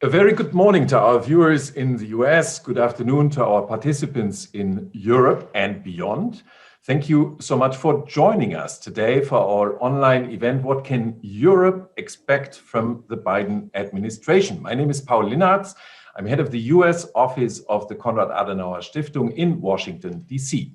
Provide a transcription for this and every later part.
A very good morning to our viewers in the US. Good afternoon to our participants in Europe and beyond. Thank you so much for joining us today for our online event, What Can Europe Expect from the Biden Administration? My name is Paul Linnarz. I'm head of the US office of the Konrad Adenauer Stiftung in Washington, DC.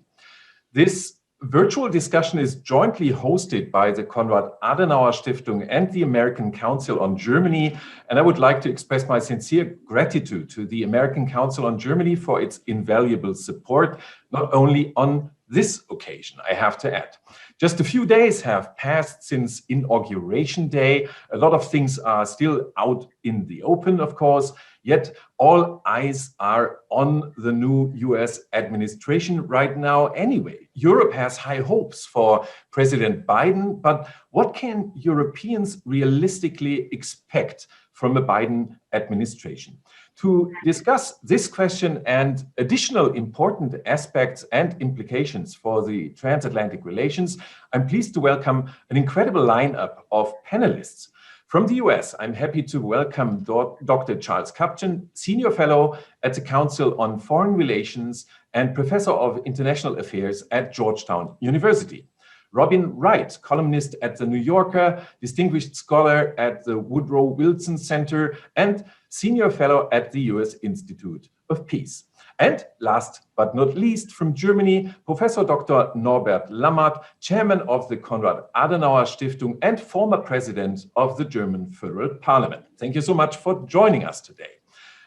This virtual discussion is jointly hosted by the Konrad Adenauer Stiftung and the American Council on Germany. And I would like to express my sincere gratitude to the American Council on Germany for its invaluable support, not only on this occasion, I have to add. Just a few days have passed since Inauguration Day. A lot of things are still out in the open, of course, yet all eyes are on the new US administration right now anyway. Europe has high hopes for President Biden, but what can Europeans realistically expect from a Biden administration? To discuss this question and additional important aspects and implications for the transatlantic relations, I'm pleased to welcome an incredible lineup of panelists. From the US, I'm happy to welcome Dr. Charles Kupchan, Senior Fellow at the Council on Foreign Relations and Professor of International Affairs at Georgetown University. Robin Wright, columnist at The New Yorker, distinguished scholar at the Woodrow Wilson Center, and Senior Fellow at the US Institute of Peace. And last but not least, from Germany, Professor Dr. Norbert Lammert, chairman of the Konrad Adenauer Stiftung and former president of the German Federal Parliament. Thank you so much for joining us today.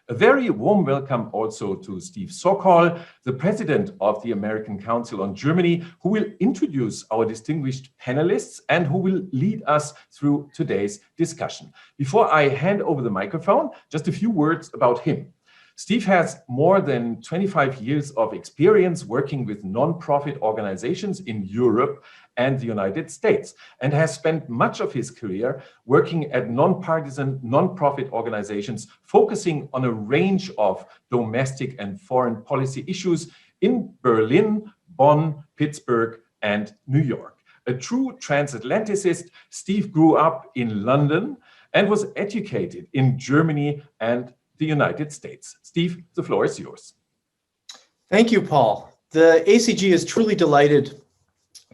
A very warm welcome also to Steve Sokol, the president of the American Council on Germany, who will introduce our distinguished panelists and who will lead us through today's discussion. Before I hand over the microphone, just a few words about him. Steve has more than 25 years of experience working with non-profit organizations in Europe and the United States, and has spent much of his career working at nonpartisan non-profit organizations focusing on a range of domestic and foreign policy issues in Berlin, Bonn, Pittsburgh, and New York. A true transatlanticist, Steve grew up in London and was educated in Germany and the United States. Steve, the floor is yours. Thank you, Paul. The ACG is truly delighted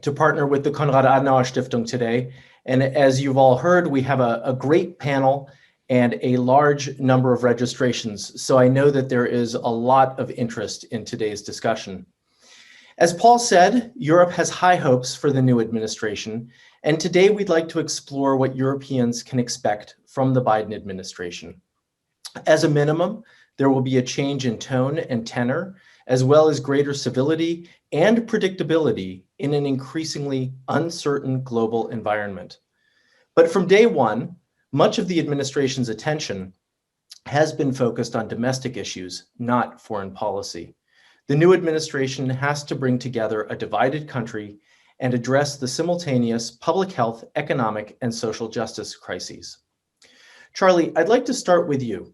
to partner with the Konrad Adenauer Stiftung today. And as you've all heard, we have a great panel and a large number of registrations. So I know that there is a lot of interest in today's discussion. As Paul said, Europe has high hopes for the new administration. And today we'd like to explore what Europeans can expect from the Biden administration. As a minimum, there will be a change in tone and tenor, as well as greater civility and predictability in an increasingly uncertain global environment. But from day one, much of the administration's attention has been focused on domestic issues, not foreign policy. The new administration has to bring together a divided country and address the simultaneous public health, economic, and social justice crises. Charlie, I'd like to start with you.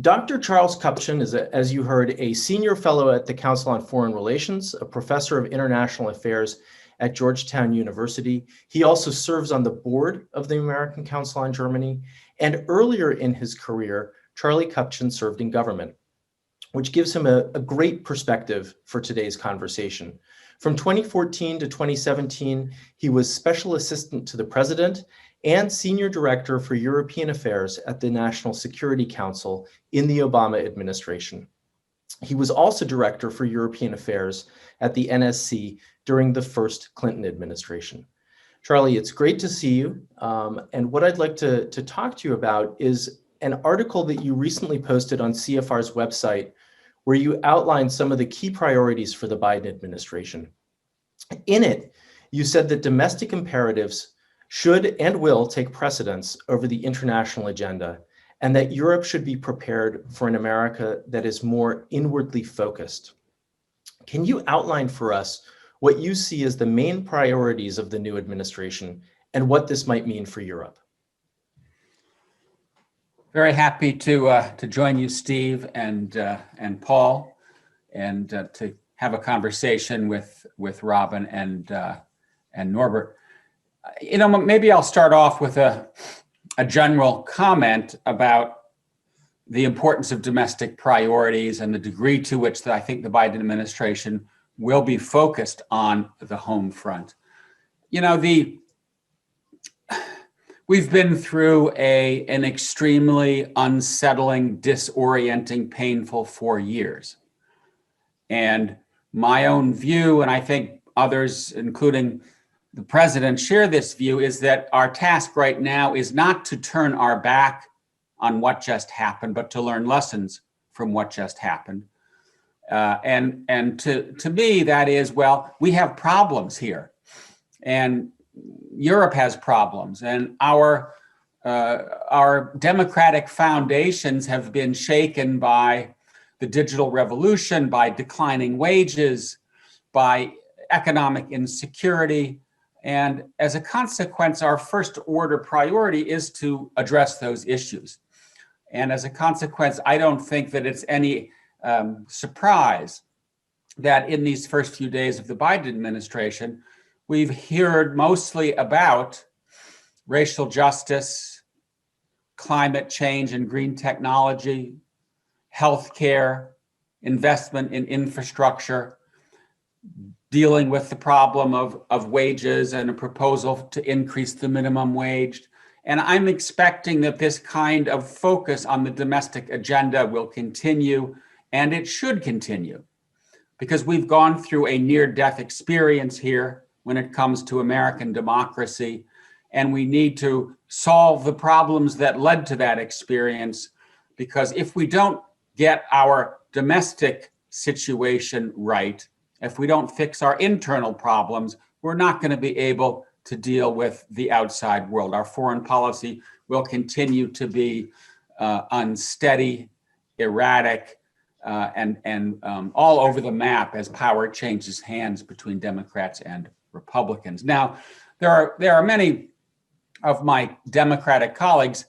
Dr. Charles Kupchan is, as you heard, a senior fellow at the Council on Foreign Relations, a professor of international affairs at Georgetown University. He also serves on the board of the American Council on Germany. And earlier in his career, Charlie Kupchan served in government, which gives him a great perspective for today's conversation. From 2014 to 2017, he was special assistant to the president and Senior Director for European Affairs at the National Security Council in the Obama administration. He was also Director for European Affairs at the NSC during the first Clinton administration. Charlie, it's great to see you. And what I'd like to talk to you about is an article that you recently posted on CFR's website, where you outlined some of the key priorities for the Biden administration. In it, you said that domestic imperatives should and will take precedence over the international agenda, and that Europe should be prepared for an America that is more inwardly focused. Can you outline for us what you see as the main priorities of the new administration and what this might mean for Europe? Very happy to join you, Steve and Paul, and to have a conversation with Robin and Norbert. You know, maybe I'll start off with a general comment about the importance of domestic priorities and the degree to which that I think the Biden administration will be focused on the home front. You know, we've been through an extremely unsettling, disorienting, painful 4 years. And my own view, and I think others, including the president, share this view, is that our task right now is not to turn our back on what just happened, but to learn lessons from what just happened. And to me, that is, well, we have problems here, and Europe has problems, and our democratic foundations have been shaken by the digital revolution, by declining wages, by economic insecurity. And as a consequence, our first order priority is to address those issues. And as a consequence, I don't think that it's any surprise that in these first few days of the Biden administration, we've heard mostly about racial justice, climate change and green technology, healthcare, investment in infrastructure, dealing with the problem of wages and a proposal to increase the minimum wage. And I'm expecting that this kind of focus on the domestic agenda will continue, and it should continue, because we've gone through a near-death experience here when it comes to American democracy, and we need to solve the problems that led to that experience, because if we don't get our domestic situation right, if we don't fix our internal problems, we're not going to be able to deal with the outside world. Our foreign policy will continue to be unsteady, erratic, and all over the map as power changes hands between Democrats and Republicans. Now, there are many of my Democratic colleagues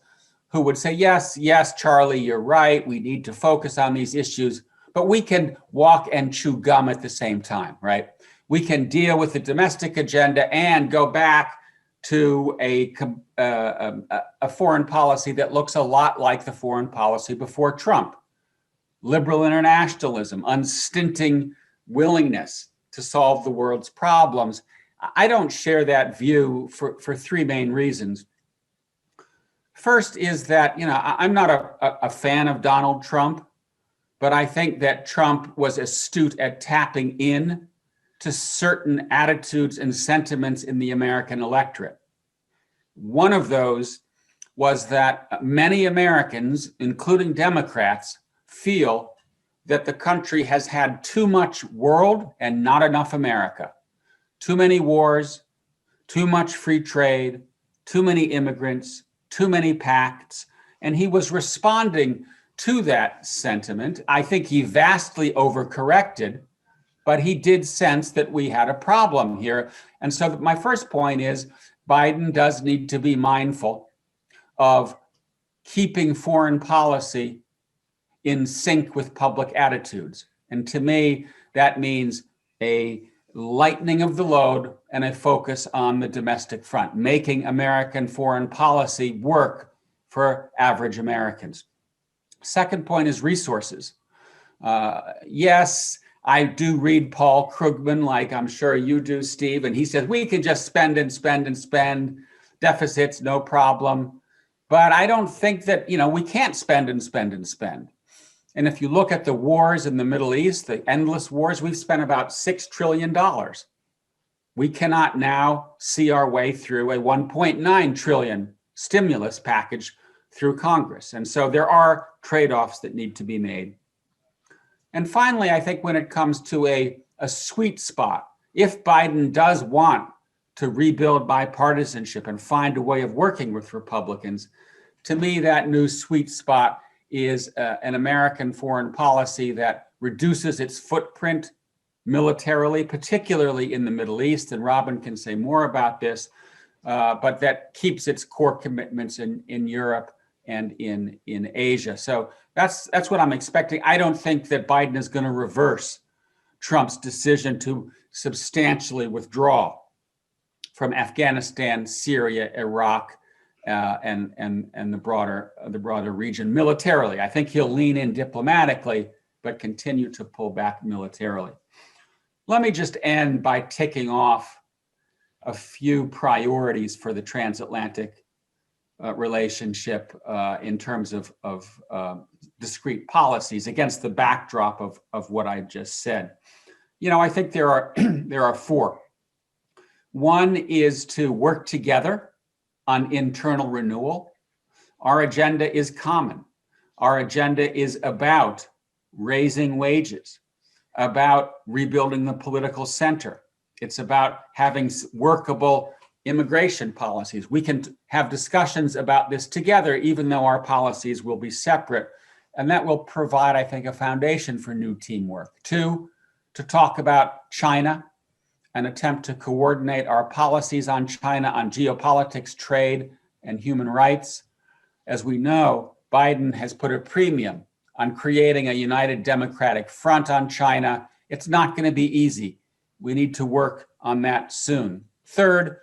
who would say, yes, Charlie, you're right. We need to focus on these issues, but we can walk and chew gum at the same time, right? We can deal with the domestic agenda and go back to a foreign policy that looks a lot like the foreign policy before Trump. Liberal internationalism, unstinting willingness to solve the world's problems. I don't share that view for three main reasons. First is that, I'm not a fan of Donald Trump, but I think that Trump was astute at tapping in to certain attitudes and sentiments in the American electorate. One of those was that many Americans, including Democrats, feel that the country has had too much world and not enough America. Too many wars, too much free trade, too many immigrants, too many pacts. And he was responding to that sentiment. I think he vastly overcorrected, but he did sense that we had a problem here. And so my first point is Biden does need to be mindful of keeping foreign policy in sync with public attitudes. And to me, that means a lightening of the load and a focus on the domestic front, making American foreign policy work for average Americans. Second point is resources. Yes, I do read Paul Krugman, like I'm sure you do, Steve, and he says we can just spend and spend and spend, deficits, no problem. But I don't think that, we can't spend and spend and spend. And if you look at the wars in the Middle East, the endless wars, we've spent about $6 trillion. We cannot now see our way through a 1.9 trillion stimulus package through Congress. And so there are trade-offs that need to be made. And finally, I think when it comes to a sweet spot, if Biden does want to rebuild bipartisanship and find a way of working with Republicans, to me, that new sweet spot is an American foreign policy that reduces its footprint militarily, particularly in the Middle East, and Robin can say more about this, but that keeps its core commitments in Europe and in Asia. So that's what I'm expecting. I don't think that Biden is going to reverse Trump's decision to substantially withdraw from Afghanistan, Syria, Iraq, and the broader region militarily. I think he'll lean in diplomatically, but continue to pull back militarily. Let me just end by ticking off a few priorities for the transatlantic relationship in terms of discrete policies against the backdrop of what I just said. You know, I think there are four. One is to work together on internal renewal. Our agenda is common. Our agenda is about raising wages, about rebuilding the political center. It's about having workable immigration policies. We can have discussions about this together, even though our policies will be separate. And that will provide, I think, a foundation for new teamwork. Two, to talk about China, an attempt to coordinate our policies on China, on geopolitics, trade, and human rights. As we know, Biden has put a premium on creating a united democratic front on China. It's not going to be easy. We need to work on that soon. Third,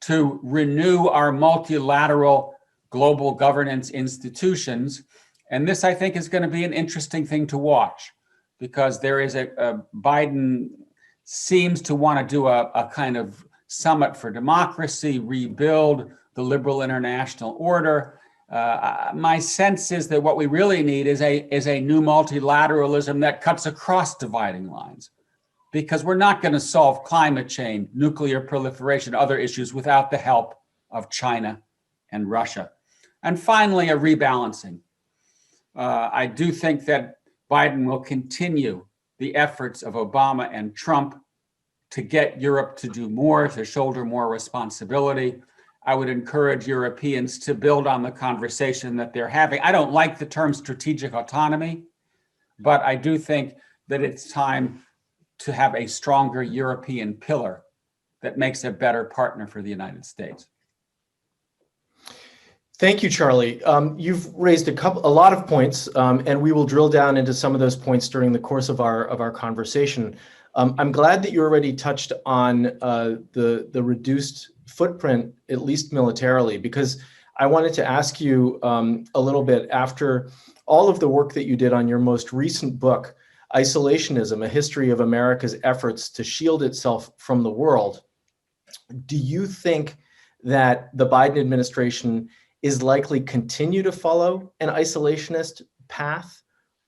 to renew our multilateral global governance institutions. And this, I think, is going to be an interesting thing to watch, because there is Biden seems to want to do a kind of summit for democracy, rebuild the liberal international order. My sense is that what we really need is a new multilateralism that cuts across dividing lines, because we're not going to solve climate change, nuclear proliferation, other issues without the help of China and Russia. And finally, a rebalancing. I do think that Biden will continue the efforts of Obama and Trump to get Europe to do more, to shoulder more responsibility. I would encourage Europeans to build on the conversation that they're having. I don't like the term strategic autonomy, but I do think that it's time to have a stronger European pillar that makes a better partner for the United States. Thank you, Charlie. You've raised a lot of points, and we will drill down into some of those points during the course of our conversation. I'm glad that you already touched on the reduced footprint, at least militarily, because I wanted to ask you a little bit after all of the work that you did on your most recent book, Isolationism: A History of America's Efforts to Shield Itself from the World. Do you think that the Biden administration is likely continue to follow an isolationist path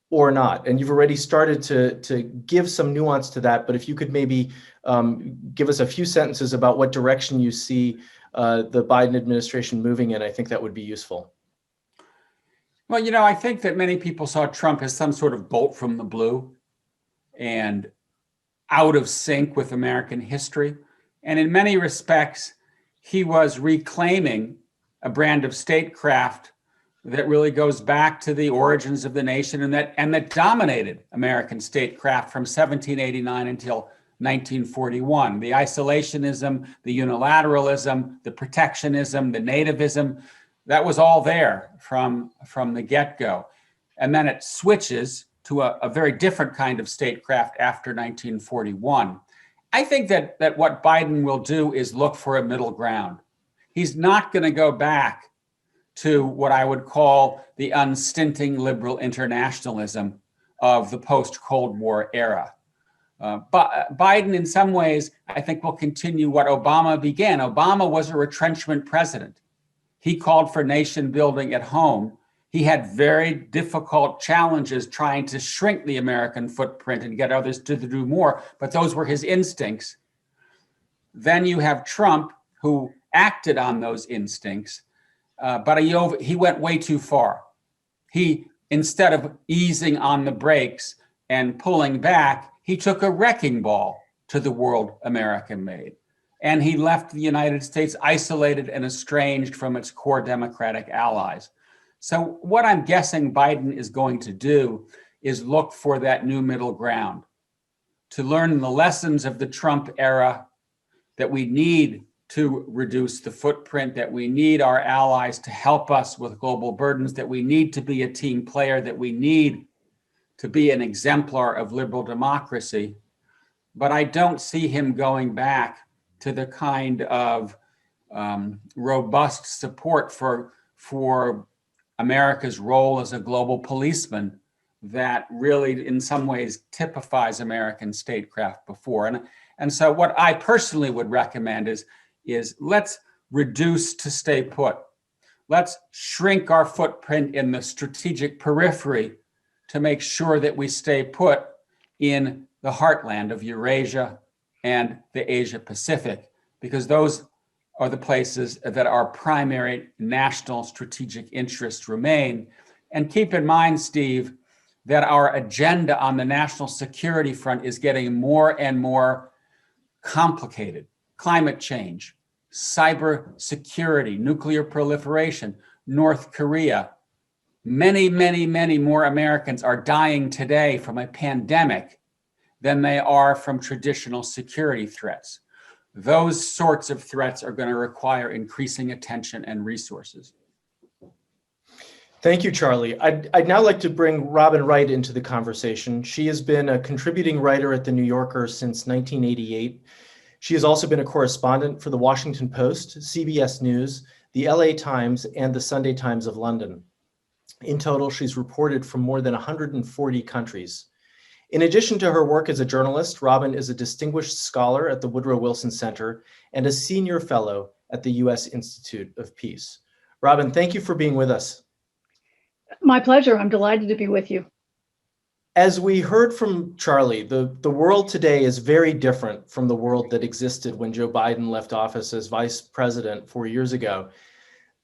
or not? And you've already started to give some nuance to that, but if you could maybe give us a few sentences about what direction you see the Biden administration moving in, I think that would be useful. Well, you know, I think that many people saw Trump as some sort of bolt from the blue and out of sync with American history. And in many respects, he was reclaiming a brand of statecraft that really goes back to the origins of the nation and that dominated American statecraft from 1789 until 1941. The isolationism, the unilateralism, the protectionism, the nativism, that was all there from the get-go. And then it switches to a very different kind of statecraft after 1941. I think that what Biden will do is look for a middle ground. He's not going to go back to what I would call the unstinting liberal internationalism of the post-Cold War era. But Biden, in some ways, I think will continue what Obama began. Obama was a retrenchment president. He called for nation building at home. He had very difficult challenges trying to shrink the American footprint and get others to do more, but those were his instincts. Then you have Trump, who acted on those instincts, but he went way too far. He, instead of easing on the brakes and pulling back, he took a wrecking ball to the world America made. And he left the United States isolated and estranged from its core democratic allies. So what I'm guessing Biden is going to do is look for that new middle ground, to learn the lessons of the Trump era, that we need to reduce the footprint, that we need our allies to help us with global burdens, that we need to be a team player, that we need to be an exemplar of liberal democracy. But I don't see him going back to the kind of robust support for America's role as a global policeman that really, in some ways, typifies American statecraft before. And so what I personally would recommend is let's reduce to stay put. Let's shrink our footprint in the strategic periphery to make sure that we stay put in the heartland of Eurasia and the Asia Pacific, because those are the places that our primary national strategic interests remain. And keep in mind, Steve, that our agenda on the national security front is getting more and more complicated. Climate change, cyber security, nuclear proliferation, North Korea. Many, many, many more Americans are dying today from a pandemic than they are from traditional security threats. Those sorts of threats are going to require increasing attention and resources. Thank you, Charlie. I'd now like to bring Robin Wright into the conversation. She has been a contributing writer at The New Yorker since 1988. She has also been a correspondent for The Washington Post, CBS News, the LA Times, and the Sunday Times of London. In total, she's reported from more than 140 countries. In addition to her work as a journalist, Robin is a distinguished scholar at the Woodrow Wilson Center and a senior fellow at the U.S. Institute of Peace. Robin, thank you for being with us. My pleasure. I'm delighted to be with you. As we heard from Charlie, the world today is very different from the world that existed when Joe Biden left office as vice president 4 years ago.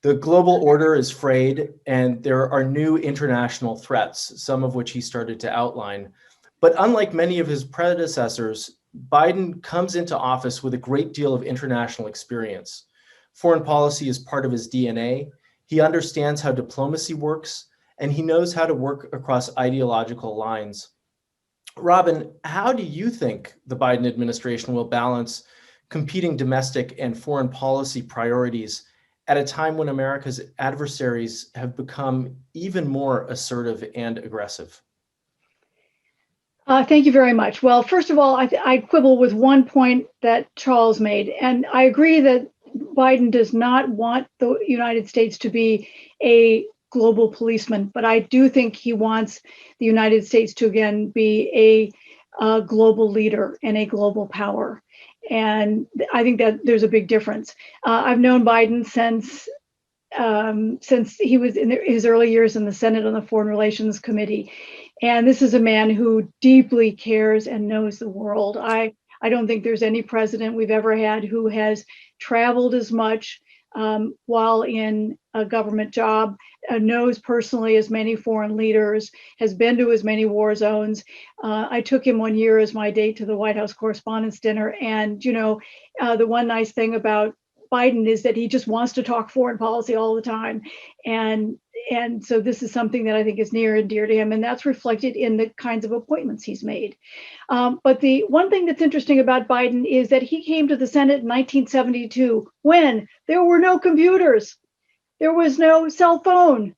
The global order is frayed, and there are new international threats, some of which he started to outline. But unlike many of his predecessors, Biden comes into office with a great deal of international experience. Foreign policy is part of his DNA. He understands how diplomacy works, and he knows how to work across ideological lines. Robin, how do you think the Biden administration will balance competing domestic and foreign policy priorities at a time when America's adversaries have become even more assertive and aggressive? Thank you very much. Well, first of all, I quibble with one point that Charles made, and I agree that Biden does not want the United States to be a global policeman, but I do think he wants the United States to again be a global leader and a global power. And I think that there's a big difference. I've known Biden since he was in his early years in the Senate on the Foreign Relations Committee. And this is a man who deeply cares and knows the world. I don't think there's any president we've ever had who has traveled as much while in a government job, knows personally as many foreign leaders, has been to as many war zones. I took him 1 year as my date to the White House Correspondents' Dinner. And, you know, the one nice thing about Biden is that he just wants to talk foreign policy all the time. And so this is something that I think is near and dear to him, and that's reflected in the kinds of appointments he's made. But the one thing that's interesting about Biden is that he came to the Senate in 1972 when there were no computers, there was no cell phone,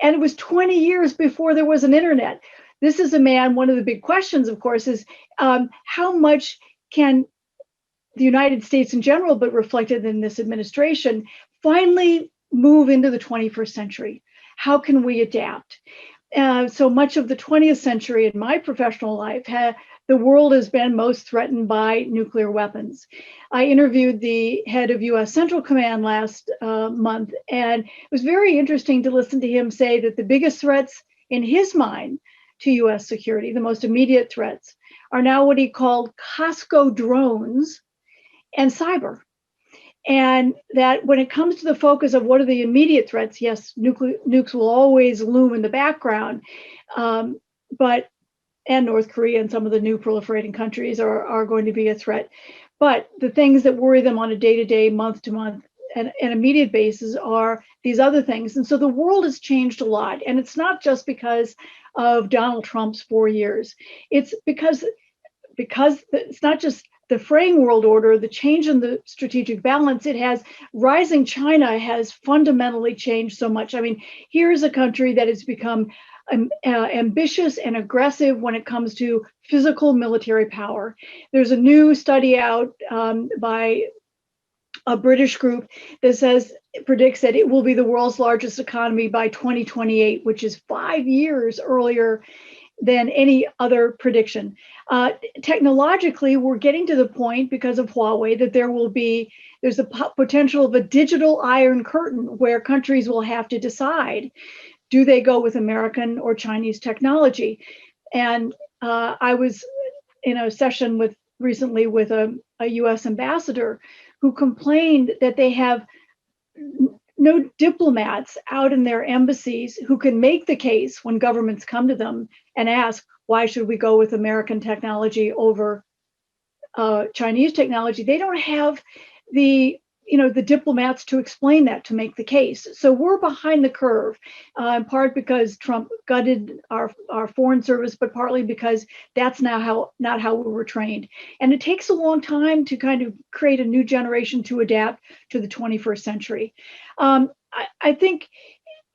and it was 20 years before there was an internet. This is a man, one of the big questions, of course, is how much can the United States in general, but reflected in this administration, finally move into the 21st century? How can we adapt? So much of the 20th century in my professional life, the world has been most threatened by nuclear weapons. I interviewed the head of US Central Command last month, and it was very interesting to listen to him say that the biggest threats in his mind to US security, the most immediate threats, are now what he called Costco drones and cyber. And that when it comes to the focus of what are the immediate threats, yes, nukes will always loom in the background, and North Korea and some of the new proliferating countries are going to be a threat. But the things that worry them on a day-to-day, month-to-month, and immediate basis are these other things. And so the world has changed a lot. And it's not just because of Donald Trump's 4 years. It's because it's not just the fraying world order, the change in the strategic balance. It has rising China has fundamentally changed so much. I mean, here's a country that has become ambitious and aggressive when it comes to physical military power. There's a new study out by a British group that predicts that it will be the world's largest economy by 2028, which is 5 years earlier than any other prediction. Technologically, we're getting to the point because of Huawei that there's a potential of a digital iron curtain where countries will have to decide, do they go with American or Chinese technology? And I was in a session recently with a US ambassador who complained that they have no diplomats out in their embassies who can make the case when governments come to them and ask, why should we go with American technology over Chinese technology? They don't have the diplomats to explain that, to make the case. So we're behind the curve, in part because Trump gutted our foreign service, but partly because that's not how we were trained. And it takes a long time to kind of create a new generation to adapt to the 21st century. I think,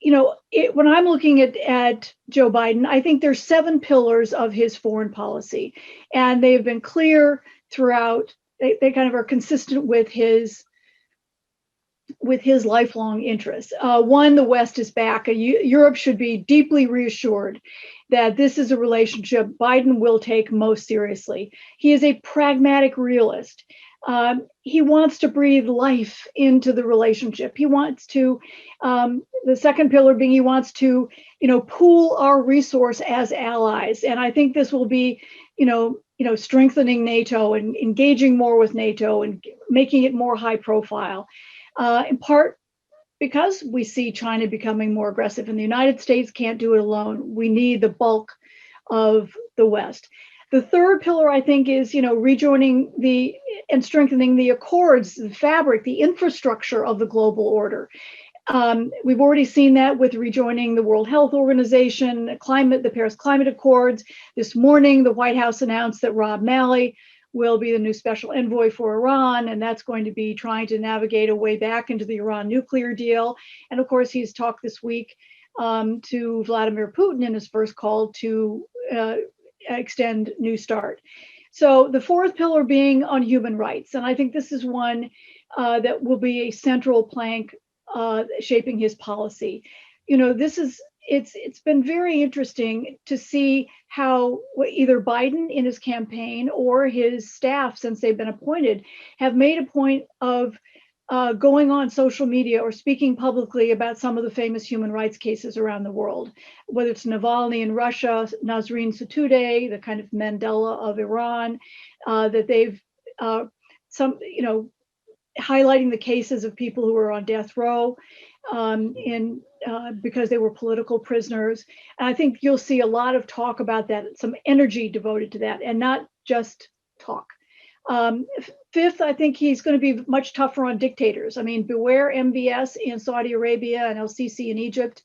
when I'm looking at Joe Biden, I think there's 7 pillars of his foreign policy, and they have been clear throughout. They kind of are consistent with his lifelong interests. One, the West is back. Europe should be deeply reassured that this is a relationship Biden will take most seriously. He is a pragmatic realist. He wants to breathe life into the relationship. He wants to, the second pillar being, he wants to, pool our resource as allies. And I think this will be, strengthening NATO and engaging more with NATO and making it more high profile. In part because we see China becoming more aggressive, and the United States can't do it alone. We need the bulk of the West. The third pillar, I think, is rejoining and strengthening the accords, the fabric, the infrastructure of the global order. We've already seen that with rejoining the World Health Organization, the Paris Climate Accords. This morning, the White House announced that Rob Malley will be the new special envoy for Iran, and that's going to be trying to navigate a way back into the Iran nuclear deal. And of course, he's talked this week to Vladimir Putin in his first call to extend New START. So the fourth pillar being on human rights, and I think this is one that will be a central plank shaping his policy. It's been very interesting to see how either Biden in his campaign or his staff, since they've been appointed, have made a point of going on social media or speaking publicly about some of the famous human rights cases around the world, whether it's Navalny in Russia, Nasrin Sotoudeh, the kind of Mandela of Iran, that they've highlighting the cases of people who are on death row because they were political prisoners. And I think you'll see a lot of talk about that, some energy devoted to that, and not just talk. Fifth, I think he's going to be much tougher on dictators. I mean, beware MBS in Saudi Arabia and El-Sisi in Egypt.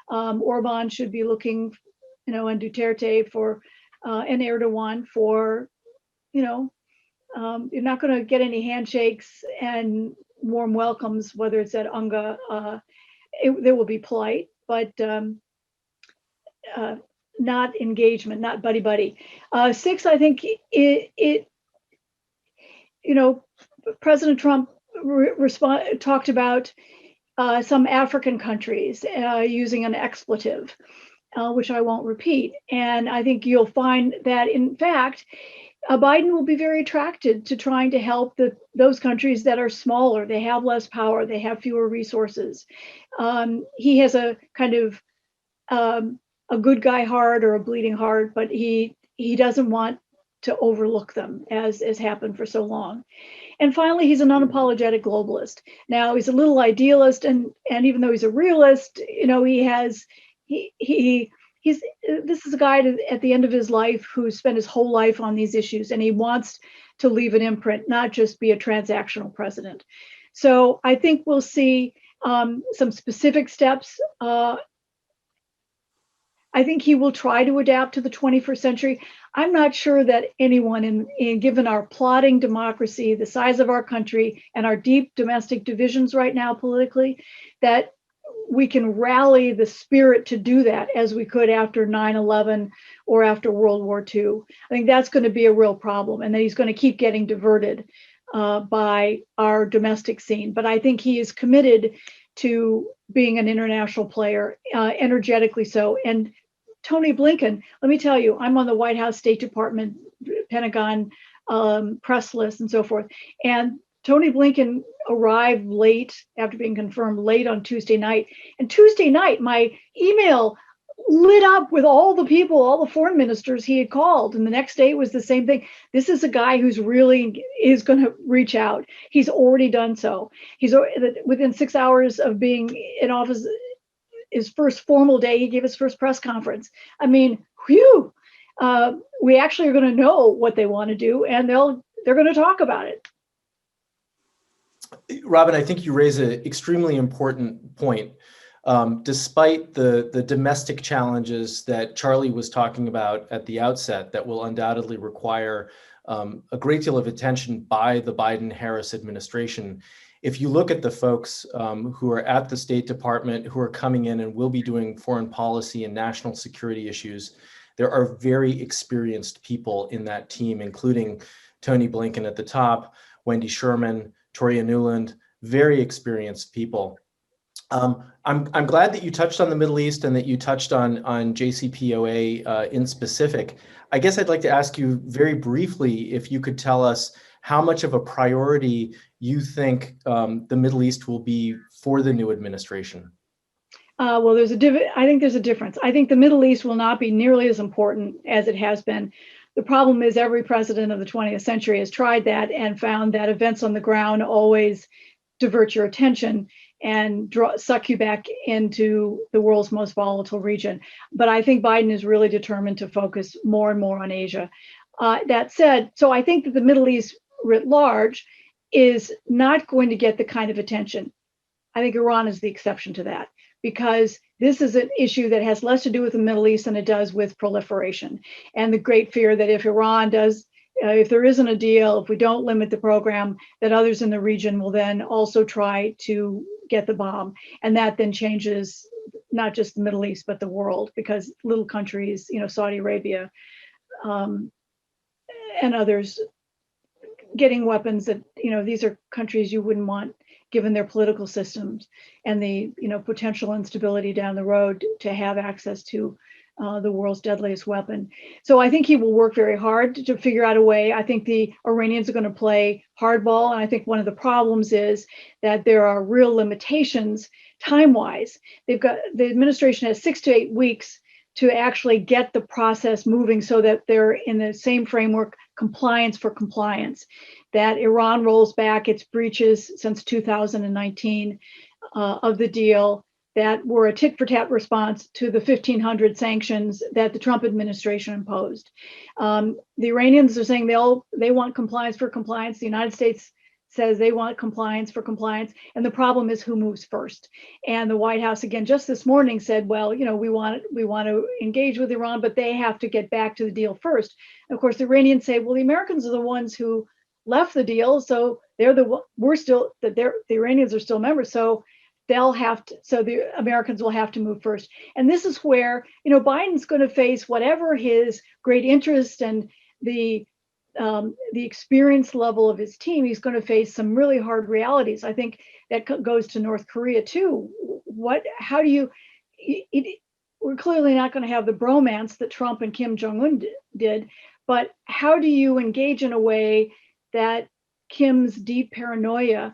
Orban should be looking, and Duterte for, and Erdogan for, you're not going to get any handshakes and warm welcomes, whether it's at UNGA. They will be polite, but not engagement, not buddy-buddy. Six, I think President Trump talked about some African countries using an expletive, which I won't repeat. And I think you'll find that, in fact, Biden will be very attracted to trying to help those countries that are smaller. They have less power. They have fewer resources. He has a kind of a good guy heart or a bleeding heart, but he doesn't want to overlook them, as happened for so long. And finally, he's an unapologetic globalist. Now, he's a little idealist, and even though he's a realist, this is a guy at the end of his life who spent his whole life on these issues, and he wants to leave an imprint, not just be a transactional president. So I think we'll see some specific steps. I think he will try to adapt to the 21st century. I'm not sure that anyone, given our plodding democracy, the size of our country, and our deep domestic divisions right now politically, that we can rally the spirit to do that as we could after 9/11 or after World War II. I think that's going to be a real problem, and that he's going to keep getting diverted by our domestic scene. But I think he is committed to being an international player, energetically so. And Tony Blinken, let me tell you, I'm on the White House, State Department, Pentagon press list and so forth. And Tony Blinken arrived late after being confirmed late on Tuesday night. And Tuesday night, my email lit up with all the people, all the foreign ministers he had called. And the next day it was the same thing. This is a guy who's really is going to reach out. He's already done so. He's within 6 hours of being in office, his first formal day, he gave his first press conference. I mean, whew, we actually are going to know what they want to do, and they're going to talk about it. Robin, I think you raise an extremely important point. Despite the domestic challenges that Charlie was talking about at the outset that will undoubtedly require a great deal of attention by the Biden-Harris administration, if you look at the folks who are at the State Department, who are coming in and will be doing foreign policy and national security issues, there are very experienced people in that team, including Tony Blinken at the top, Wendy Sherman, Toria Nuland, very experienced people. I'm glad that you touched on the Middle East and that you touched on JCPOA in specific. I guess I'd like to ask you very briefly if you could tell us how much of a priority you think the Middle East will be for the new administration. Well, I think there's a difference. I think the Middle East will not be nearly as important as it has been. The problem is every president of the 20th century has tried that and found that events on the ground always divert your attention and suck you back into the world's most volatile region. But I think Biden is really determined to focus more and more on Asia. That said, so I think that the Middle East writ large is not going to get the kind of attention. I think Iran is the exception to that, because this is an issue that has less to do with the Middle East than it does with proliferation. And the great fear that if Iran does, if there isn't a deal, if we don't limit the program, that others in the region will then also try to get the bomb. And that then changes not just the Middle East, but the world, because little countries, Saudi Arabia and others getting weapons that, these are countries you wouldn't want, given their political systems and the potential instability down the road, to have access to the world's deadliest weapon. So I think he will work very hard to figure out a way. I think the Iranians are going to play hardball. And I think one of the problems is that there are real limitations time-wise. The administration has 6 to 8 weeks to actually get the process moving so that they're in the same framework, compliance for compliance, that Iran rolls back its breaches since 2019 of the deal that were a tit-for-tat response to the 1,500 sanctions that the Trump administration imposed. The Iranians are saying they want compliance for compliance. The United States says they want compliance for compliance. And the problem is who moves first. And the White House, again, just this morning said, well, we want to engage with Iran, but they have to get back to the deal first. And of course, the Iranians say, well, the Americans are the ones who left the deal. So the Iranians are still members. So the Americans will have to move first. And this is where, Biden's going to face whatever his great interest and the experience level of his team, he's going to face some really hard realities. I think that goes to North Korea too. We're clearly not going to have the bromance that Trump and Kim Jong-un did, but how do you engage in a way that Kim's deep paranoia,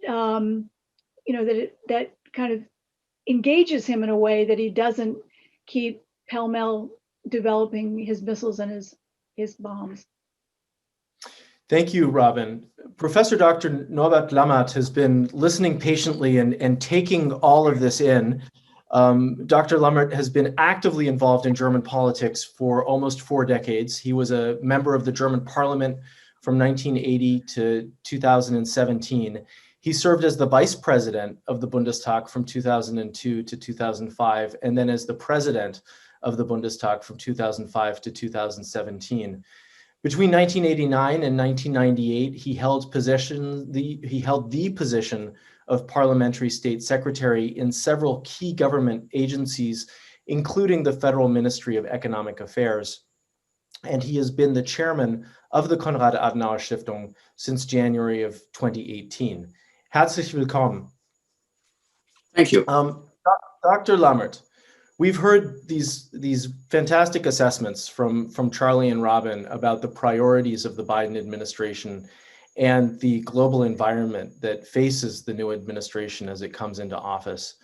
that kind of engages him in a way that he doesn't keep pell-mell developing his missiles and his bombs. Thank you, Robin. Professor Dr. Norbert Lammert has been listening patiently and taking all of this in. Dr. Lammert has been actively involved in German politics for almost 4 decades. He was a member of the German parliament from 1980 to 2017. He served as the vice president of the Bundestag from 2002 to 2005, and then as the president of the Bundestag from 2005 to 2017. Between 1989 and 1998, he held the position of parliamentary state secretary in several key government agencies, including the Federal Ministry of Economic Affairs. and he has been the chairman of the Konrad Adenauer Stiftung since January of 2018. Herzlich willkommen. Thank you. Dr. Lammert, we've heard these fantastic assessments from Charlie and Robin about the priorities of the Biden administration and the global environment that faces the new administration as it comes into office.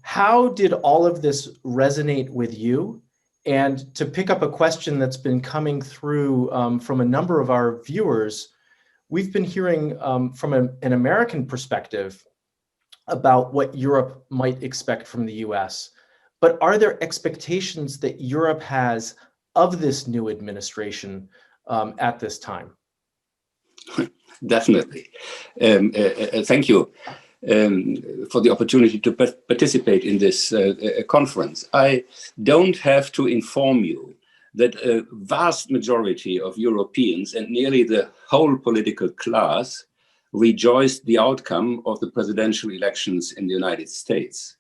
How did all of this resonate with you? And to pick up a question that's been coming through from a number of our viewers, we've been hearing from an American perspective about what Europe might expect from the US. But are there expectations that Europe has of this new administration at this time? Definitely. Thank you for the opportunity to participate in this conference. I don't have to inform you that a vast majority of Europeans and nearly the whole political class rejoiced the outcome of the presidential elections in the United States.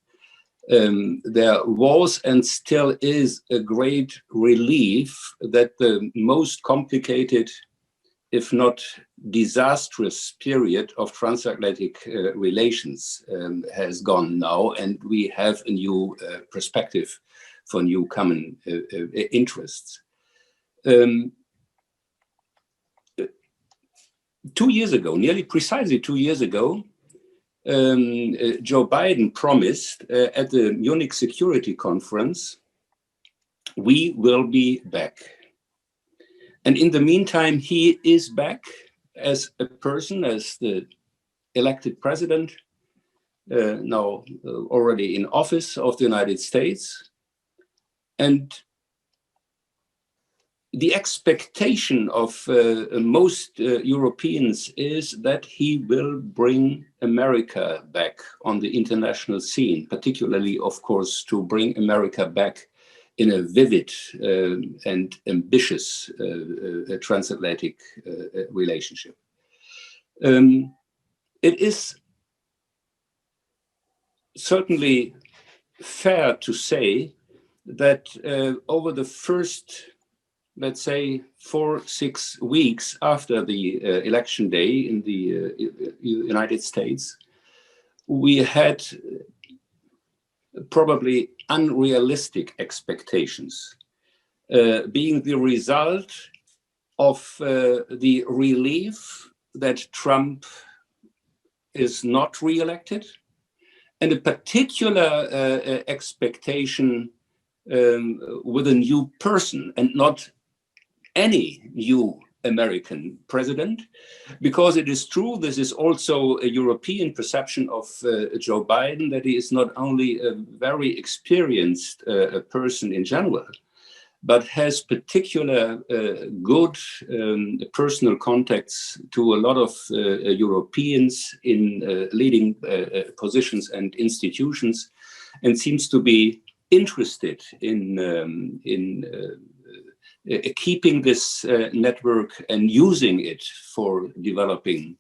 There was and still is a great relief that the most complicated, if not disastrous, period of transatlantic relations has gone now, and we have a new perspective for new common interests. 2 years ago, nearly precisely 2 years ago, Joe Biden promised at the Munich Security Conference, we will be back. And in the meantime, he is back as a person, as the elected president, now already in office of the United States. And the expectation of most Europeans is that he will bring America back on the international scene, particularly, of course, to bring America back in a vivid and ambitious transatlantic relationship. It is certainly fair to say that over the first, let's say, 4-6 weeks after the election day in the United States, we had probably unrealistic expectations, being the result of the relief that Trump is not re-elected, and a particular expectation with a new person and not any new American president, because it is true, this is also a European perception of Joe Biden, that he is not only a very experienced person in general, but has particular good personal contacts to a lot of Europeans in leading positions and institutions, and seems to be interested in keeping this network and using it for developing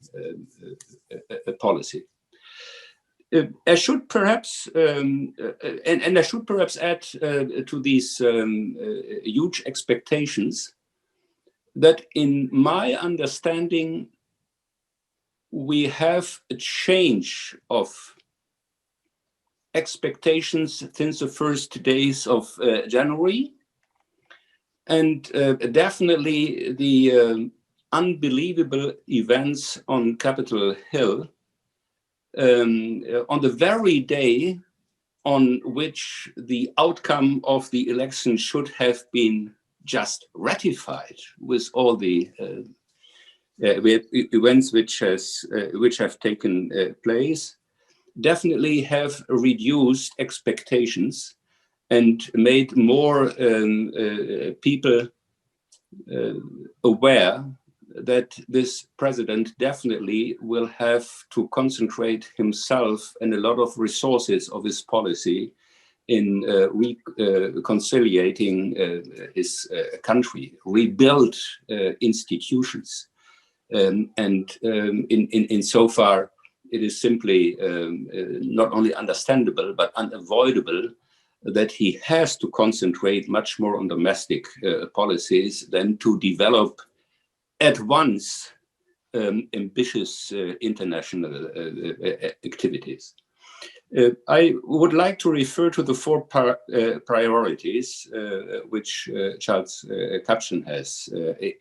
a policy. I should perhaps, and I should perhaps add to these huge expectations that in my understanding, we have a change of expectations since the first days of January. And definitely the unbelievable events on Capitol Hill on the very day on which the outcome of the election should have been just ratified, with all the events which have taken place, definitely have reduced expectations and made more people aware that this president definitely will have to concentrate himself and a lot of resources of his policy in reconciliating his country, rebuild institutions. And in so far, it is simply not only understandable, but unavoidable that he has to concentrate much more on domestic policies than to develop at once ambitious international activities. I would like to refer to the four priorities which Charles Kupchan has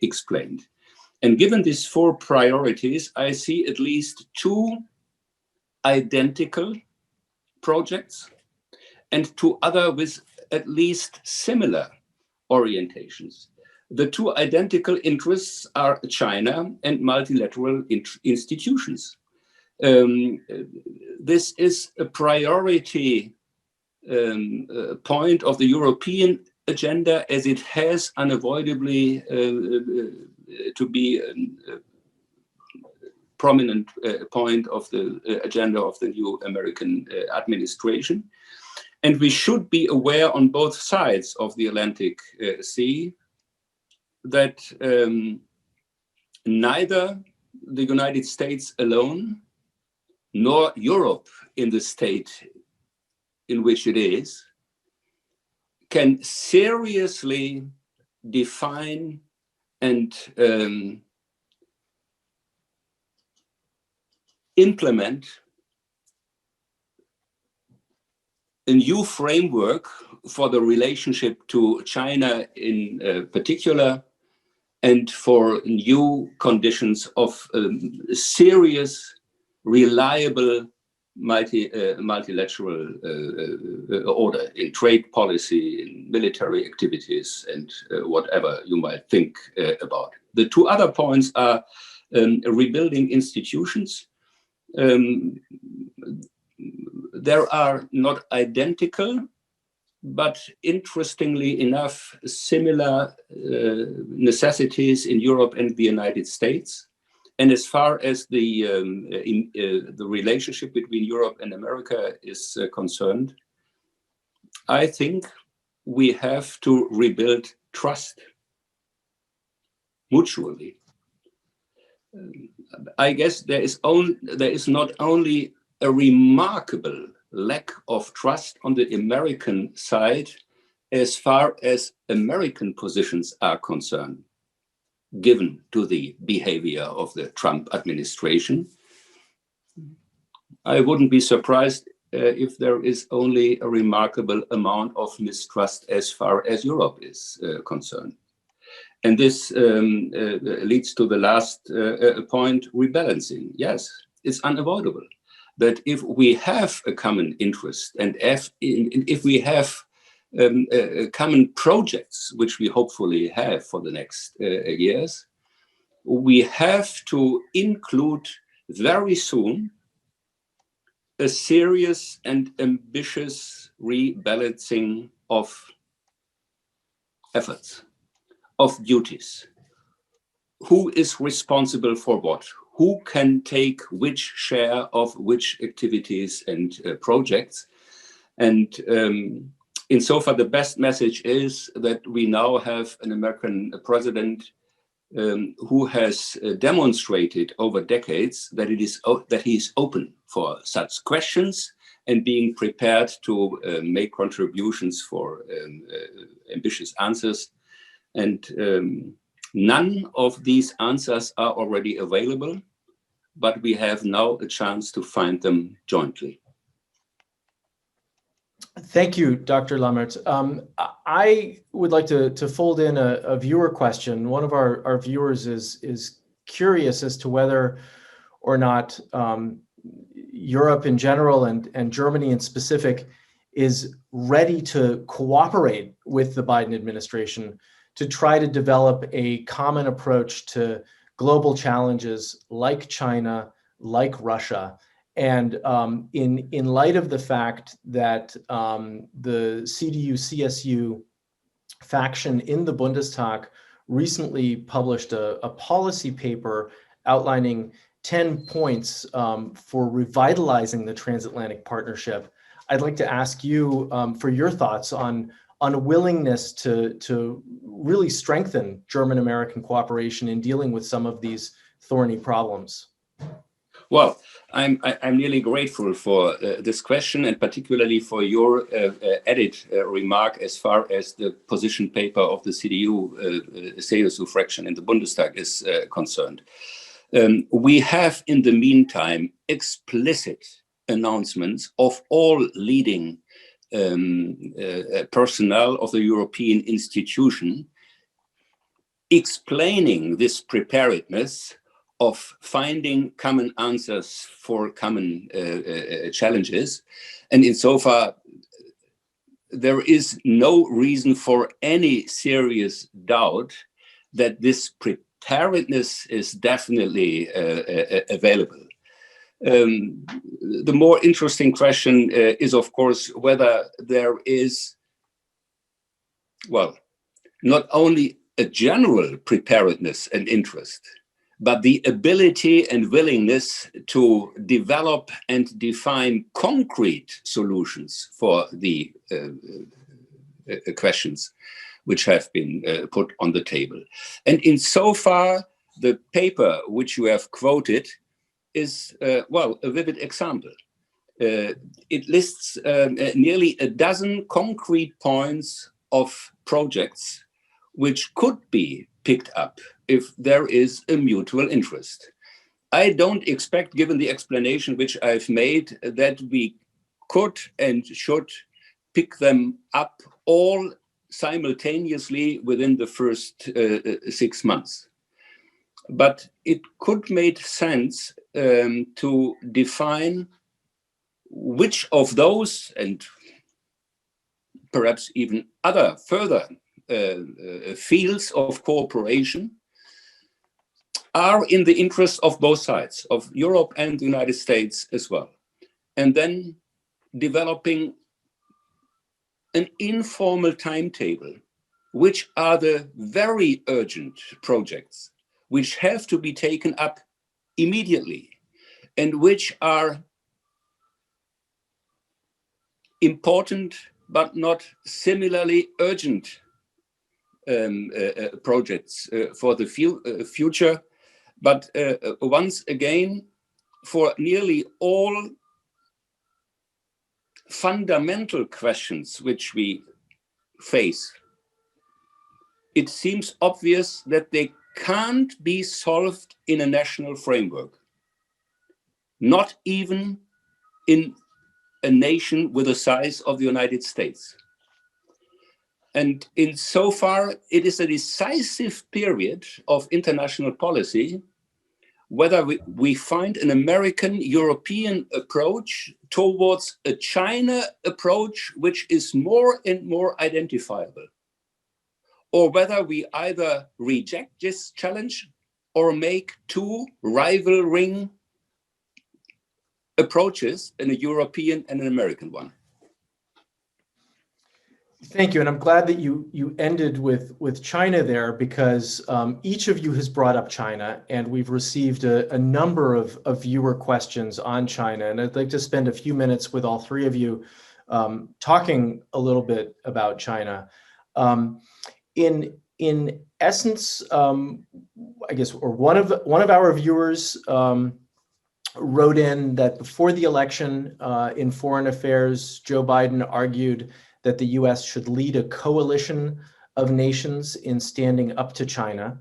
explained. And given these four priorities, I see at least two identical projects and two other with at least similar orientations. The two identical interests are China and multilateral institutions. This is a priority point of the European agenda, as it has unavoidably to be a prominent point of the agenda of the new American administration. And we should be aware on both sides of the Atlantic Sea that neither the United States alone nor Europe in the state in which it is can seriously define and implement a new framework for the relationship to China in particular, and for new conditions of serious, reliable multilateral order in trade policy, in military activities, and whatever you might think about. The two other points are rebuilding institutions. There are not identical, but interestingly enough, similar necessities in Europe and the United States. And as far as the relationship between Europe and America is concerned, I think we have to rebuild trust mutually. I guess there is not only a remarkable lack of trust on the American side as far as American positions are concerned, given to the behavior of the Trump administration. I wouldn't be surprised if there is only a remarkable amount of mistrust as far as Europe is concerned. And this leads to the last point, rebalancing. Yes, it's unavoidable that if we have a common interest and if we have common projects, which we hopefully have for the next years, we have to include very soon a serious and ambitious rebalancing of efforts, of duties. Who is responsible for what? Who can take which share of which activities and projects? And insofar, the best message is that we now have an American president who has demonstrated over decades that he is open for such questions and being prepared to make contributions for ambitious answers. And none of these answers are already available, but we have now a chance to find them jointly. Thank you, Dr. Lammert. I would like to fold in a viewer question. One of our viewers is curious as to whether or not Europe in general and Germany in specific is ready to cooperate with the Biden administration to try to develop a common approach to global challenges like China, like Russia. And in light of the fact that the CDU-CSU faction in the Bundestag recently published a policy paper outlining 10 points for revitalizing the transatlantic partnership, I'd like to ask you for your thoughts on a willingness to really strengthen German-American cooperation in dealing with some of these thorny problems. Well, I'm really grateful for this question, and particularly for your added remark as far as the position paper of the CDU fraction in the Bundestag is concerned. We have, in the meantime, explicit announcements of all leading personnel of the European institution explaining this preparedness of finding common answers for common challenges. And insofar, there is no reason for any serious doubt that this preparedness is definitely available. The more interesting question is, of course, whether there is, well, not only a general preparedness and interest, but the ability and willingness to develop and define concrete solutions for the questions which have been put on the table. And insofar, the paper which you have quoted is, well, a vivid example. It lists nearly a dozen concrete points of projects which could be picked up if there is a mutual interest. I don't expect, given the explanation which I've made, that we could and should pick them up all simultaneously within the first 6 months. But it could make sense to define which of those, and perhaps even other further fields of cooperation, are in the interest of both sides, of Europe and the United States as well. And then developing an informal timetable, which are the very urgent projects which have to be taken up immediately and which are important but not similarly urgent projects for the future. But once again, for nearly all fundamental questions which we face, it seems obvious that they can't be solved in a national framework, not even in a nation with the size of the United States. And insofar, it is a decisive period of international policy, whether we find an American-European approach towards a China approach which is more and more identifiable, or whether we either reject this challenge or make two rivaling approaches, a European and an American one. Thank you, and I'm glad that you ended with China there, because each of you has brought up China, and we've received a number of viewer questions on China, and I'd like to spend a few minutes with all three of you talking a little bit about China. In essence, I guess, or one of our viewers wrote in that before the election in foreign affairs, Joe Biden argued that the US should lead a coalition of nations in standing up to China.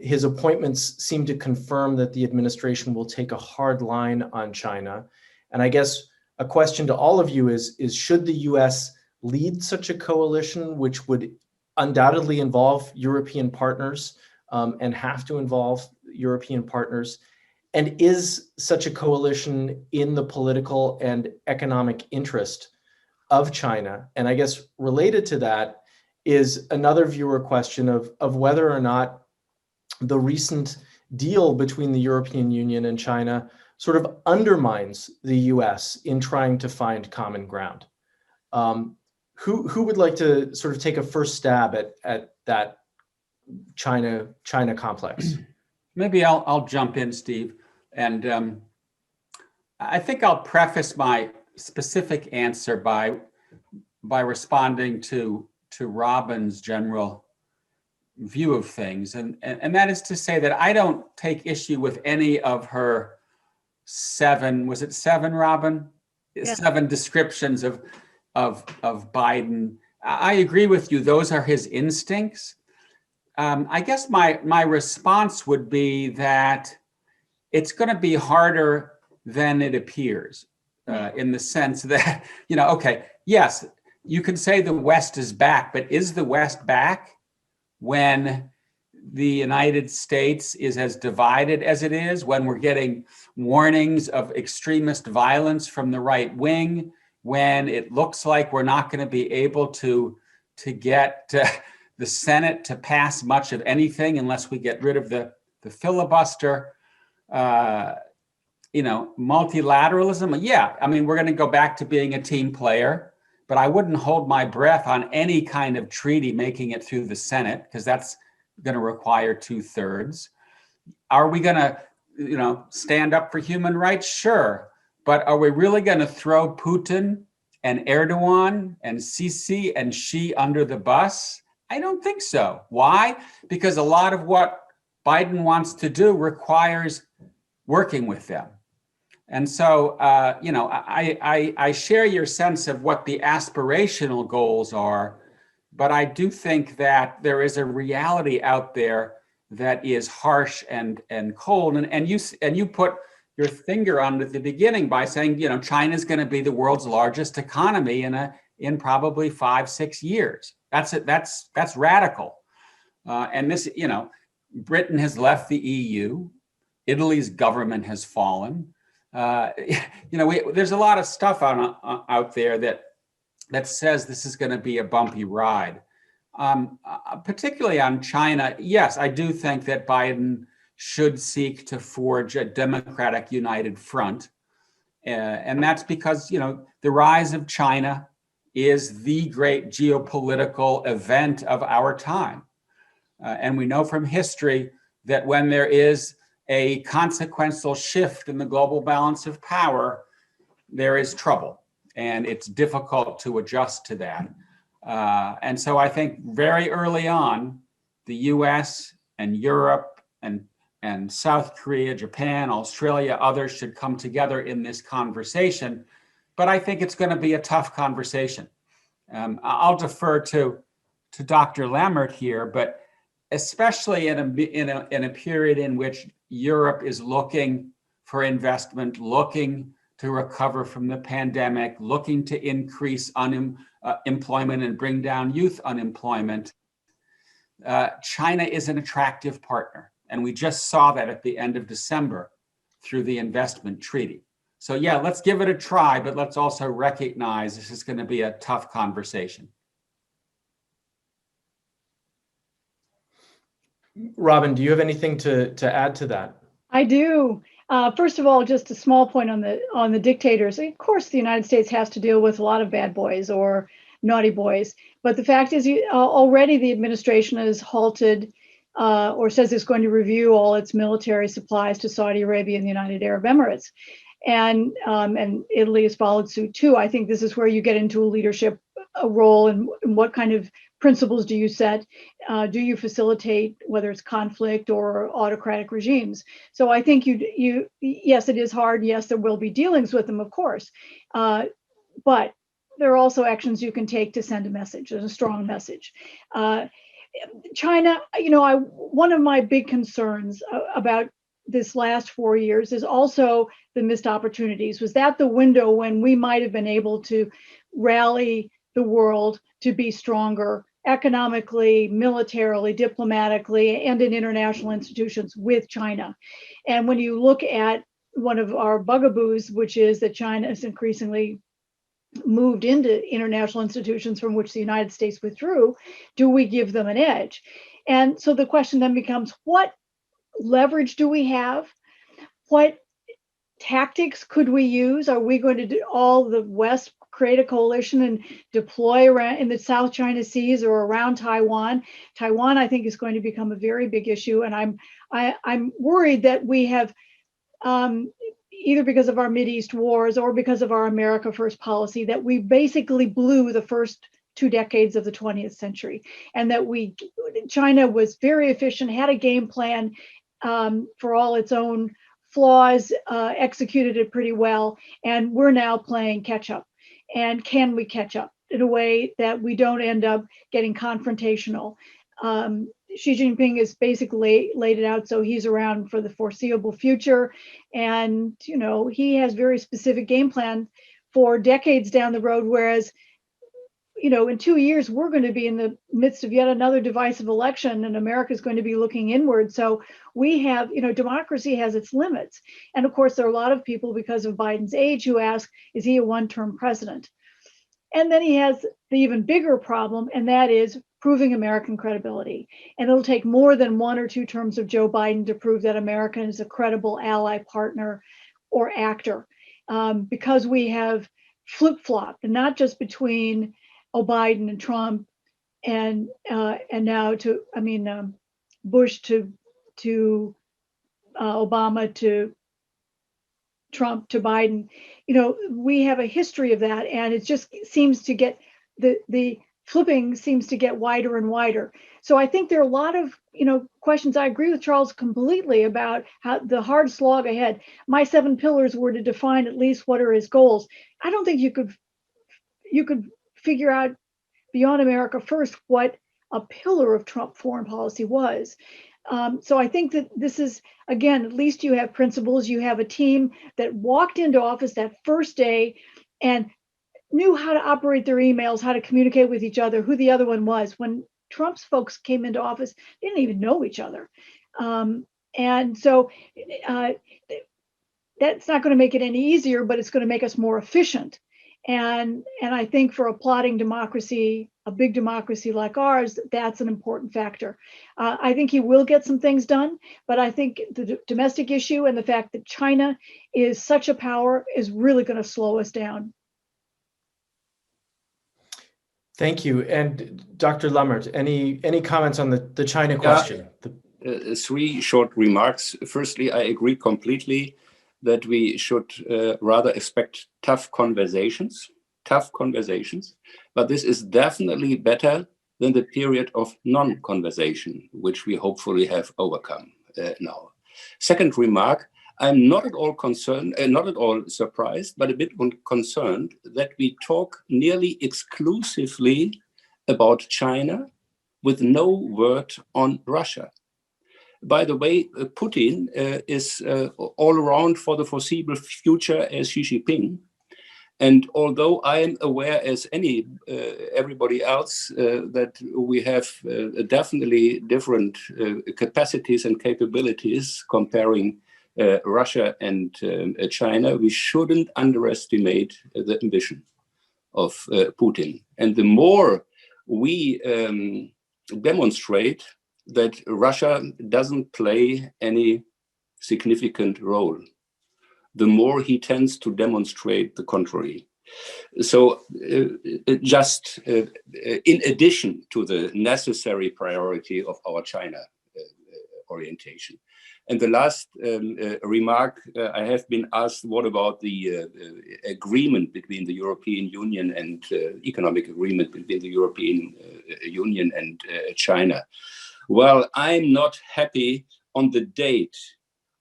His appointments seem to confirm that the administration will take a hard line on China. And I guess a question to all of you is should the US lead such a coalition, which would undoubtedly involve European partners and have to involve European partners? And is such a coalition in the political and economic interest of China? And I guess related to that is another viewer question of whether or not the recent deal between the European Union and China sort of undermines the US in trying to find common ground. Who would like to sort of take a first stab at that China complex? Maybe I'll jump in, Steve. And I think I'll preface my specific answer by responding to Robin's general view of things, and that is to say that I don't take issue with any of her 7, was it 7, Robin? Yeah. 7 descriptions of Biden. I agree with you. Those are his instincts. I guess my response would be that it's going to be harder than it appears, in the sense that, okay, yes, you can say the West is back, but is the West back when the United States is as divided as it is, when we're getting warnings of extremist violence from the right wing, when it looks like we're not going to be able to get the Senate to pass much of anything unless we get rid of the filibuster? Multilateralism, yeah, I mean, we're going to go back to being a team player, but I wouldn't hold my breath on any kind of treaty making it through the Senate, because that's going to require 2/3. Are we going to, stand up for human rights? Sure. But are we really going to throw Putin and Erdogan and Sisi and Xi under the bus? I don't think so. Why? Because a lot of what Biden wants to do requires working with them. And so, I share your sense of what the aspirational goals are, but I do think that there is a reality out there that is harsh and cold. And you put your finger on it at the beginning by saying, China is going to be the world's largest economy in probably 5-6 years. That's radical. And this, Britain has left the EU. Italy's government has fallen. There's a lot of stuff out there that says this is going to be a bumpy ride. Particularly on China, yes, I do think that Biden should seek to forge a democratic united front. And that's because, the rise of China is the great geopolitical event of our time. And we know from history that when there is a consequential shift in the global balance of power, there is trouble, and it's difficult to adjust to that. And so I think very early on, the US and Europe and South Korea, Japan, Australia, others should come together in this conversation. But I think it's going to be a tough conversation. I'll defer to Dr. Lammert here, but especially in a period in which Europe is looking for investment, looking to recover from the pandemic, looking to increase employment and bring down youth unemployment, China is an attractive partner. And we just saw that at the end of December through the investment treaty. So yeah, let's give it a try, but let's also recognize this is going to be a tough conversation. Robin, do you have anything to add to that? I do. First of all, just a small point on the dictators. Of course, the United States has to deal with a lot of bad boys or naughty boys. But the fact is, already the administration has halted or says it's going to review all its military supplies to Saudi Arabia and the United Arab Emirates. And Italy has followed suit too. I think this is where you get into a leadership role, and what kind of principles do you set? Do you facilitate whether it's conflict or autocratic regimes? So I think yes, it is hard. Yes, there will be dealings with them, of course. But there are also actions you can take to send a message, a strong message. China, one of my big concerns about this last 4 years is also the missed opportunities. Was that the window when we might have been able to rally the world to be stronger economically, militarily, diplomatically, and in international institutions with China? And when you look at one of our bugaboos, which is that China is increasingly moved into international institutions from which the United States withdrew, do we give them an edge? And so the question then becomes, what leverage do we have? What tactics could we use? Are we going to do all the West create a coalition and deploy around in the South China Seas or around Taiwan? Taiwan, I think, is going to become a very big issue, and I'm worried that we have either because of our Mideast wars or because of our America First policy, that we basically blew the first 2 decades of the 20th century, and that China was very efficient, had a game plan for all its own flaws, executed it pretty well, and we're now playing catch up. And can we catch up in a way that we don't end up getting confrontational? Xi Jinping has basically laid it out so he's around for the foreseeable future. And, you know, he has very specific game plan for decades down the road, whereas, you know, in 2 years, we're going to be in the midst of yet another divisive election, and America is going to be looking inward. So we have, you know, democracy has its limits. And of course, there are a lot of people, because of Biden's age, who ask, is he a one-term president? And then he has the even bigger problem, and that is proving American credibility. And it'll take more than 1 or 2 terms of Joe Biden to prove that America is a credible ally, partner, or actor, because we have flip-flopped, and not just between Biden and Trump, and now to, I mean, Bush to Obama to Trump to Biden. You know, we have a history of that, and it just seems to get the flipping seems to get wider and wider. So I think there are a lot of, you know, questions. I agree with Charles completely about how the hard slog ahead. My 7 pillars were to define at least what are his goals. I don't think you could figure out beyond America first what a pillar of Trump foreign policy was. So I think that this is, again, at least you have principles. You have a team that walked into office that first day and knew how to operate their emails, how to communicate with each other, who the other one was. When Trump's folks came into office, they didn't even know each other. And so that's not going to make it any easier, but it's going to make us more efficient. And I think for a plotting democracy, a big democracy like ours, that's an important factor. I think he will get some things done, but I think the domestic issue and the fact that China is such a power is really going to slow us down. Thank you. And Dr. Lammert, any comments on the China question? 3 short remarks. Firstly, I agree completely that we should rather expect tough conversations, but this is definitely better than the period of non-conversation, which we hopefully have overcome now. Second remark, I'm not at all concerned, not at all surprised, but a bit concerned that we talk nearly exclusively about China with no word on Russia. By the way, Putin is all around for the foreseeable future as Xi Jinping. And although I am aware, as everybody else, that we have definitely different capacities and capabilities comparing Russia and China, we shouldn't underestimate the ambition of Putin. And the more we demonstrate that Russia doesn't play any significant role, the more he tends to demonstrate the contrary. So just in addition to the necessary priority of our China orientation. And the last remark, I have been asked, what about the agreement between the European Union and economic agreement between the European Union and China? Well, I'm not happy on the date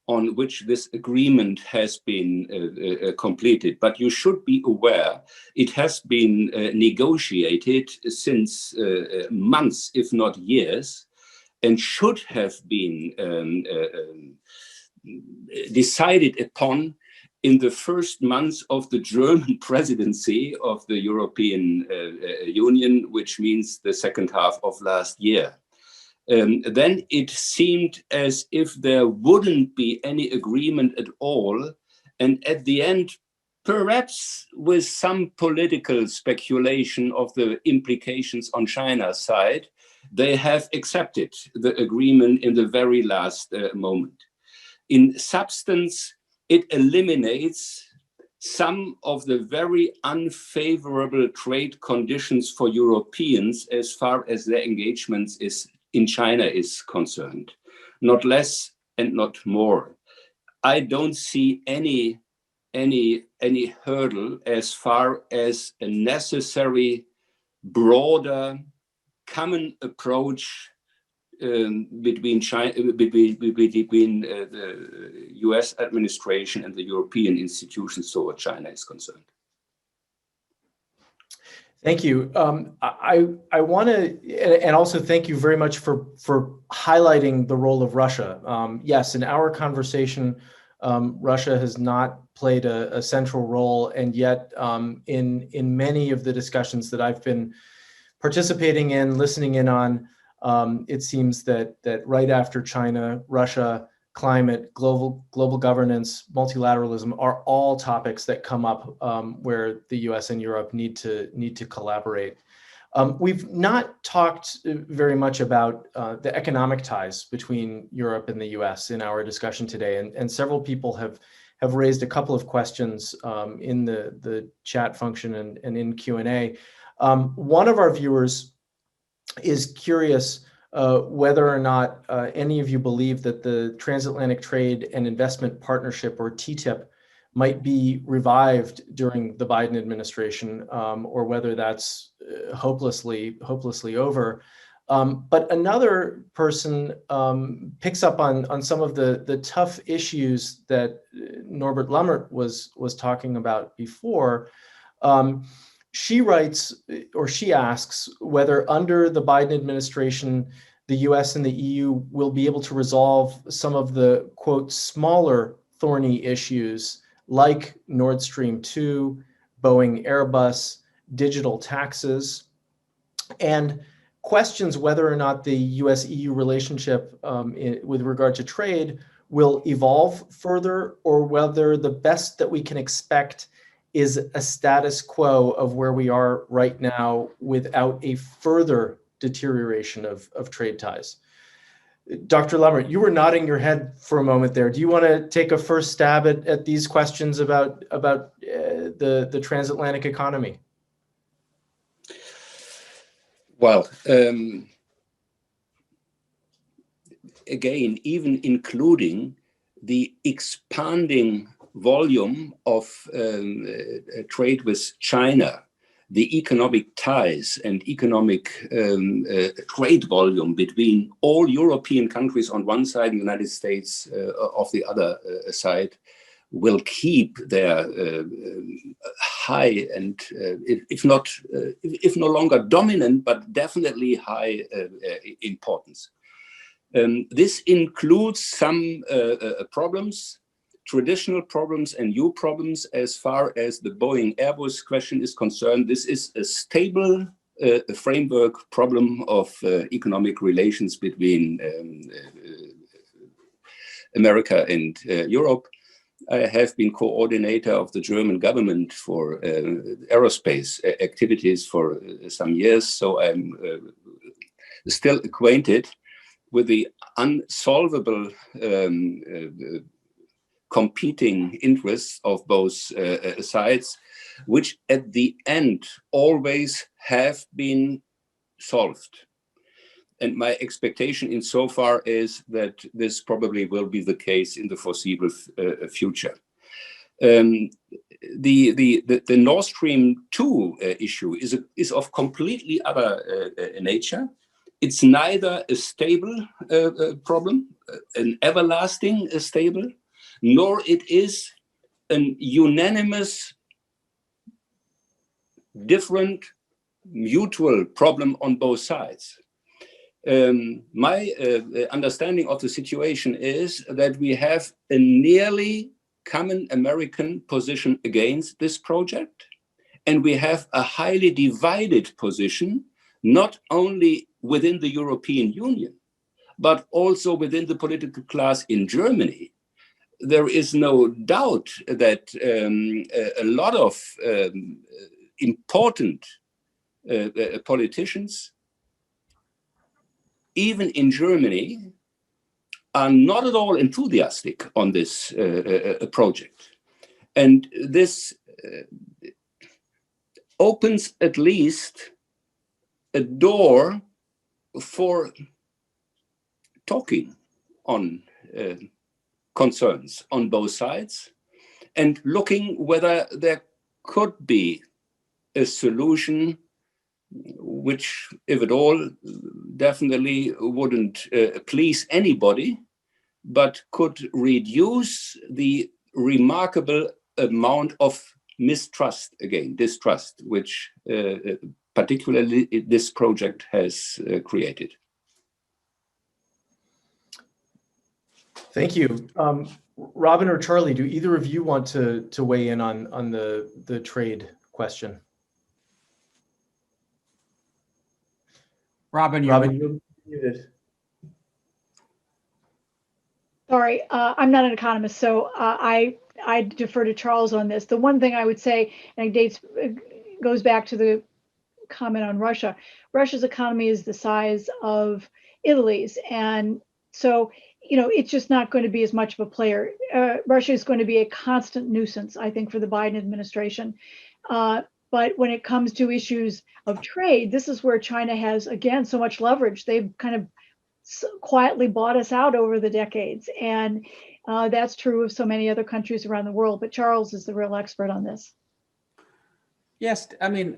on which this agreement has been completed, but you should be aware it has been negotiated since months, if not years, and should have been decided upon in the first months of the German presidency of the European Union, which means the second half of last year. Then it seemed as if there wouldn't be any agreement at all. And at the end, perhaps with some political speculation of the implications on China's side, they have accepted the agreement in the very last moment. In substance, it eliminates some of the very unfavorable trade conditions for Europeans as far as their engagements in China is concerned, not less and not more. I don't see any hurdle as far as a necessary broader common approach between the US administration and the European institutions toward China is concerned. Thank you. I want to, and also thank you very much for highlighting the role of Russia. Yes, in our conversation, Russia has not played a central role, and yet in many of the discussions that I've been participating in, listening in on, it seems that right after China, Russia, climate, global governance, multilateralism are all topics that come up where the U.S. and Europe need to collaborate. We've not talked very much about the economic ties between Europe and the U.S. in our discussion today, and several people have raised a couple of questions in the chat function and in Q&A. One of our viewers is curious whether or not any of you believe that the Transatlantic Trade and Investment Partnership, or TTIP, might be revived during the Biden administration, or whether that's hopelessly over. But another person picks up on some of the tough issues that Norbert Lammert was talking about before. She writes, or she asks, whether under the Biden administration, the US and the EU will be able to resolve some of the, quote, smaller thorny issues like Nord Stream 2, Boeing Airbus, digital taxes, and questions whether or not the US-EU relationship with regard to trade will evolve further, or whether the best that we can expect is a status quo of where we are right now without a further deterioration of trade ties. Dr. Lammert, you were nodding your head for a moment there. Do you want to take a first stab at these questions about the transatlantic economy? Well, again, even including the expanding volume of trade with China, the economic ties and economic trade volume between all European countries on one side and the United States of the other side will keep their high and if no longer dominant, but definitely high importance. This includes some problems, traditional problems and new problems. As far as the Boeing Airbus question is concerned, this is a stable framework problem of economic relations between America and Europe. I have been coordinator of the German government for aerospace activities for some years, so I'm still acquainted with the unsolvable competing interests of both sides, which at the end always have been solved. And my expectation insofar is that this probably will be the case in the foreseeable future. The Nord Stream 2 issue is of completely other nature. It's neither a stable problem, an everlasting stable, nor it is an unanimous, different, mutual problem on both sides. My understanding of the situation is that we have a nearly common American position against this project, and we have a highly divided position, not only within the European Union, but also within the political class in Germany. There is no doubt that a lot of important politicians, even in Germany, are not at all enthusiastic on this project. And this opens at least a door for talking on concerns on both sides and looking whether there could be a solution which, if at all, definitely wouldn't please anybody, but could reduce the remarkable amount of distrust, which particularly this project has created. Thank you. Robin or Charlie, do either of you want to weigh in on the trade question? Robin, you're muted. Sorry, I'm not an economist, so I defer to Charles on this. The one thing I would say, and it goes back to the comment on Russia. Russia's economy is the size of Italy's, and so it's just not going to be as much of a player. Russia is going to be a constant nuisance, I think, for the Biden administration. But when it comes to issues of trade, this is where China has, again, so much leverage. They've kind of quietly bought us out over the decades. And that's true of so many other countries around the world. But Charles is the real expert on this. Yes, I mean,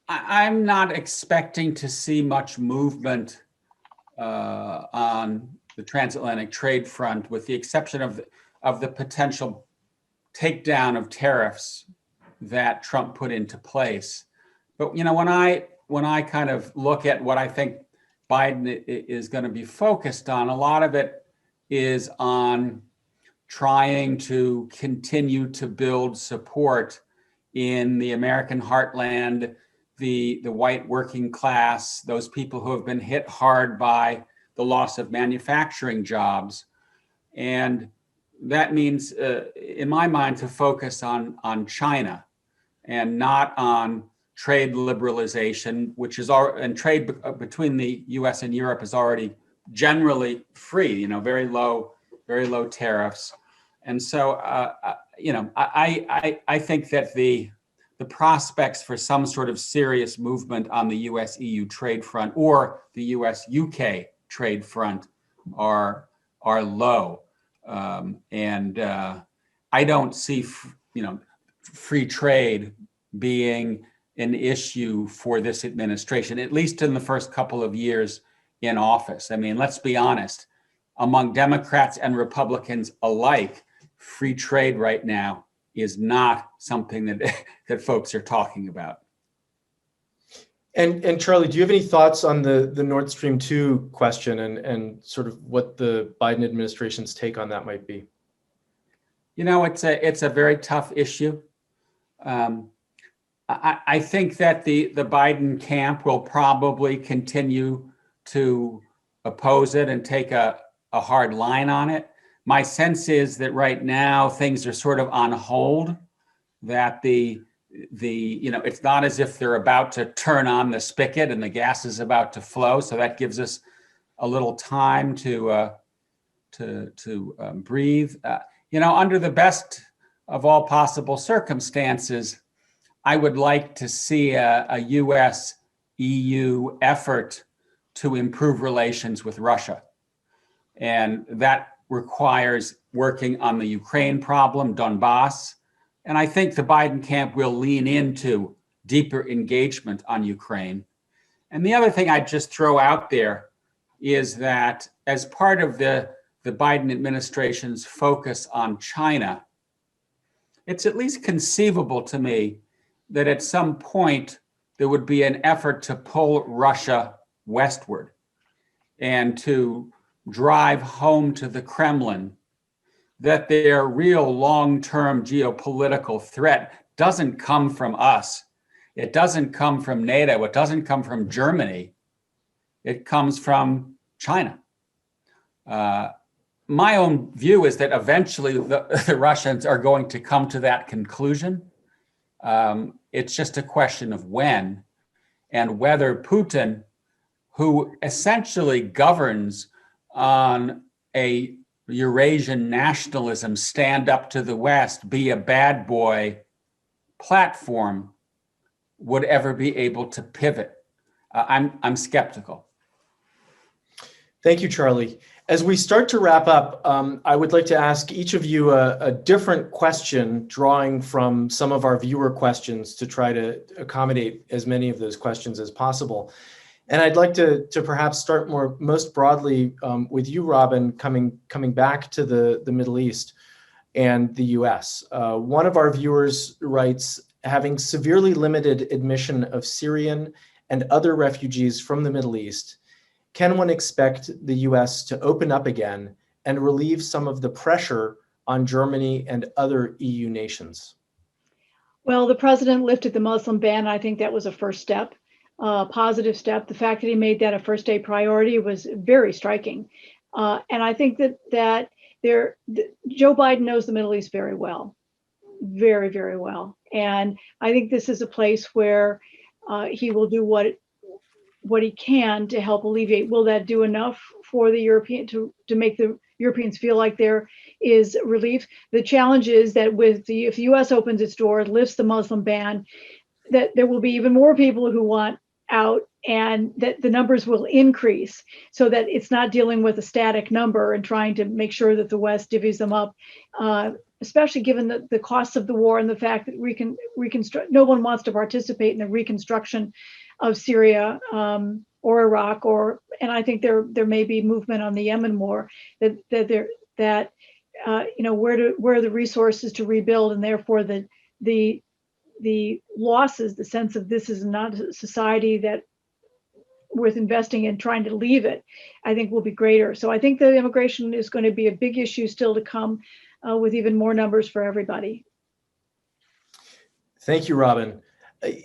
I'm not expecting to see much movement on the transatlantic trade front, with the exception of the potential takedown of tariffs that Trump put into place. But when I kind of look at what I think Biden is going to be focused on, a lot of it is on trying to continue to build support in the American heartland, the white working class, those people who have been hit hard by the loss of manufacturing jobs. And that means, in my mind, to focus on China and not on trade liberalization, which is and trade between the U.S. and Europe is already generally free, very low tariffs. And so, I think that the prospects for some sort of serious movement on the U.S.-EU trade front or the U.S.-UK trade front are low, and I don't see free trade being an issue for this administration, at least in the first couple of years in office. I mean, let's be honest, among Democrats and Republicans alike, free trade right now is not something that folks are talking about. And Charlie, do you have any thoughts on the Nord Stream 2 question and sort of what the Biden administration's take on that might be? It's a very tough issue. I think that the Biden camp will probably continue to oppose it and take a hard line on it. My sense is that right now things are sort of on hold, that it's not as if they're about to turn on the spigot and the gas is about to flow. So that gives us a little time to breathe. Under the best of all possible circumstances, I would like to see a US-EU effort to improve relations with Russia. And that requires working on the Ukraine problem, Donbass. And I think the Biden camp will lean into deeper engagement on Ukraine. And the other thing I'd just throw out there is that as part of the Biden administration's focus on China, it's at least conceivable to me that at some point there would be an effort to pull Russia westward and to drive home to the Kremlin that their real long-term geopolitical threat doesn't come from us. It doesn't come from NATO. It doesn't come from Germany. It comes from China. My own view is that eventually the Russians are going to come to that conclusion. It's just a question of when and whether Putin, who essentially governs on a Eurasian nationalism, stand up to the West, be a bad boy platform, would ever be able to pivot. I'm skeptical. Thank you, Charlie. As we start to wrap up, I would like to ask each of you a different question, drawing from some of our viewer questions to try to accommodate as many of those questions as possible. And I'd like to perhaps start most broadly with you, Robin, coming back to the Middle East and the US. One of our viewers writes, having severely limited admission of Syrian and other refugees from the Middle East, can one expect the US to open up again and relieve some of the pressure on Germany and other EU nations? Well, the president lifted the Muslim ban. I think that was a first step, a positive step. The fact that he made that a first day priority was very striking. And I think that Joe Biden knows the Middle East very well, very, very well. And I think this is a place where he will do what he can to help alleviate. Will that do enough for the European to make the Europeans feel like there is relief? The challenge is that if the US opens its door, lifts the Muslim ban, that there will be even more people who want out, and that the numbers will increase, so that it's not dealing with a static number and trying to make sure that the West divvies them up, especially given the costs of the war and the fact that no one wants to participate in the reconstruction of Syria or Iraq, and I think there may be movement on the Yemen war, where are the resources to rebuild, and therefore the losses, the sense of this is not a society that worth investing in, trying to leave it, I think will be greater. So I think that immigration is going to be a big issue still to come, with even more numbers for everybody. Thank you, Robin.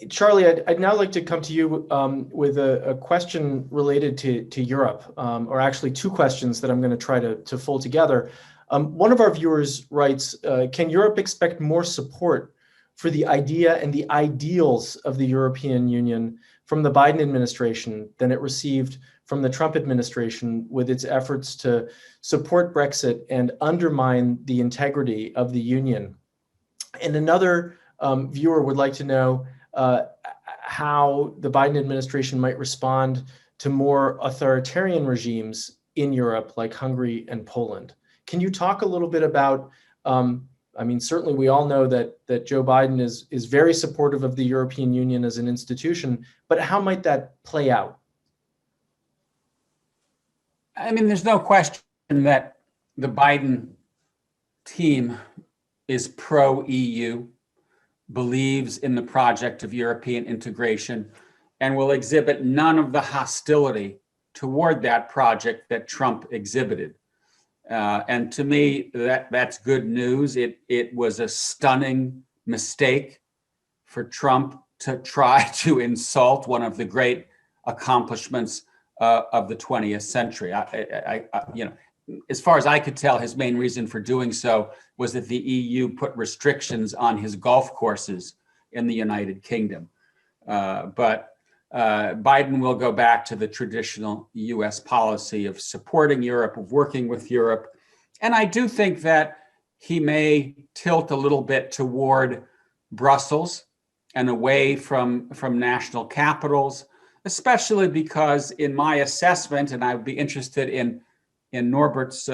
Charlie, I'd now like to come to you with a question related to Europe, or actually two questions that I'm going to try to fold together. One of our viewers writes, can Europe expect more support for the idea and the ideals of the European Union from the Biden administration than it received from the Trump administration with its efforts to support Brexit and undermine the integrity of the Union? And another viewer would like to know how the Biden administration might respond to more authoritarian regimes in Europe, like Hungary and Poland. Can you talk a little bit about, certainly we all know that Joe Biden is very supportive of the European Union as an institution, but how might that play out? There's no question that the Biden team is pro-EU, believes in the project of European integration, and will exhibit none of the hostility toward that project that Trump exhibited. And to me, that's good news. It was a stunning mistake for Trump to try to insult one of the great accomplishments of the 20th century. As far as I could tell, his main reason for doing so was that the EU put restrictions on his golf courses in the United Kingdom. But Biden will go back to the traditional US policy of supporting Europe, of working with Europe. And I do think that he may tilt a little bit toward Brussels and away from national capitals, especially because in my assessment, and I would be interested in Norbert's